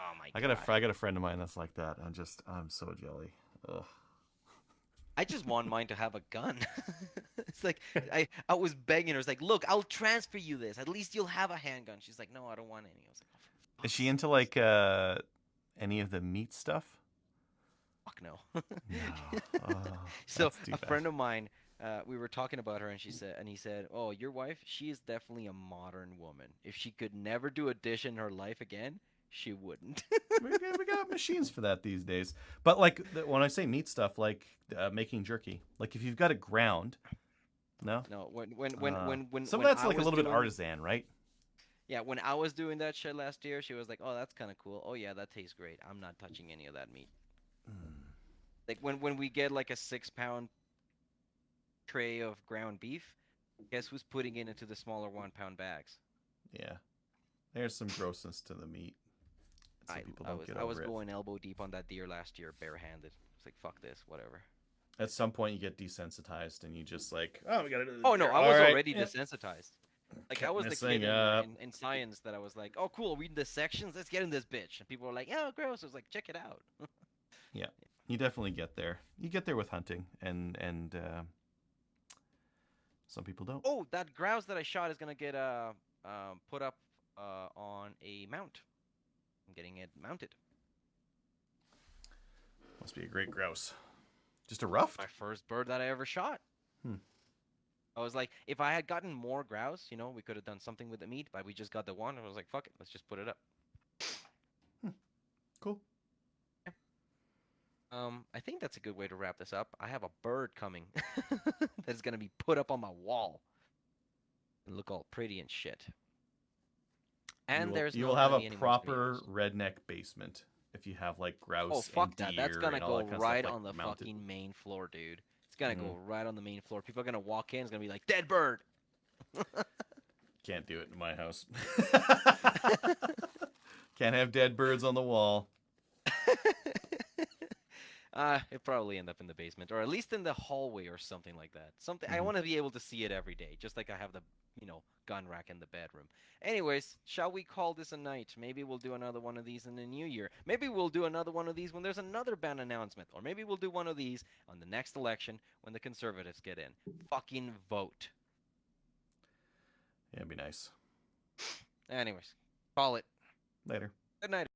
Oh my I got god. I got a friend of mine that's like that. I'm so jelly. Ugh. I just want mine to have a gun. It's like I was begging her. It's like, look, I'll transfer you this. At least you'll have a handgun. She's like, no, I don't want any. I was like, oh, for Is fuck's she into sakes. like any of the meat stuff? Fuck no. No. Oh, So that's too a bad. friend of mine, we were talking about her, and he said, "Oh, your wife, she is definitely a modern woman. If she could never do a dish in her life again, she wouldn't." We got machines for that these days. But like when I say meat stuff, like making jerky, like if you've got it ground, no. No, when Some of when that's I like a was little bit doing, artisan, right? yeah, when I was doing that shit last year, she was like, "Oh, that's kind of cool. Oh yeah, that tastes great. I'm not touching any of that meat." Mm, Like when we get like a 6 pound tray of ground beef, guess who's putting it into the smaller 1 pound bags? yeah, there's some grossness to the meat. Some I people I don't was get I was over it. going elbow deep on that deer last year, barehanded. It's like fuck this, whatever. At some point, you get desensitized, and you just like, oh, we got to do the Oh no, deer. I All was right, already yeah. desensitized. Like I Cutting was the this kid thing up. in science that I was like, oh cool, reading the sections, let's get in this bitch. And people were like, oh gross. I was like, check it out. Yeah, you definitely get there. You get there with hunting, and some people don't. Oh, that grouse that I shot is gonna get put up on a mount. I'm getting it mounted. Must be a great grouse. Just a My ruffed? first bird that I ever shot. Hmm. I was like, if I had gotten more grouse, we could have done something with the meat, but we just got the one. And I was like, fuck it, let's just put it up. Hmm. Cool. I think that's a good way to wrap this up. I have a bird coming that's gonna be put up on my wall and look all pretty and shit. And there's You not will have gonna a be any more proper mosquitoes. redneck basement if you have like Oh grouse fuck and that! That's deer gonna and all go that kind of stuff right like on the mounted. fucking main floor, dude. It's gonna Hmm. go right on the main floor. People are gonna walk in. It's gonna be like dead bird. Can't do it in my house. Can't have dead birds on the wall. It probably end up in the basement, or at least in the hallway, or something like that. Something I Mhm. want to be able to see it every day, just like I have the gun rack in the bedroom. Anyways, shall we call this a night? Maybe we'll do another one of these in the new year. Maybe we'll do another one of these when there's another ban announcement, or maybe we'll do one of these on the next election when the conservatives get in. Fucking vote. Yeah, it'd be nice. Anyways, call it. Later. Good night.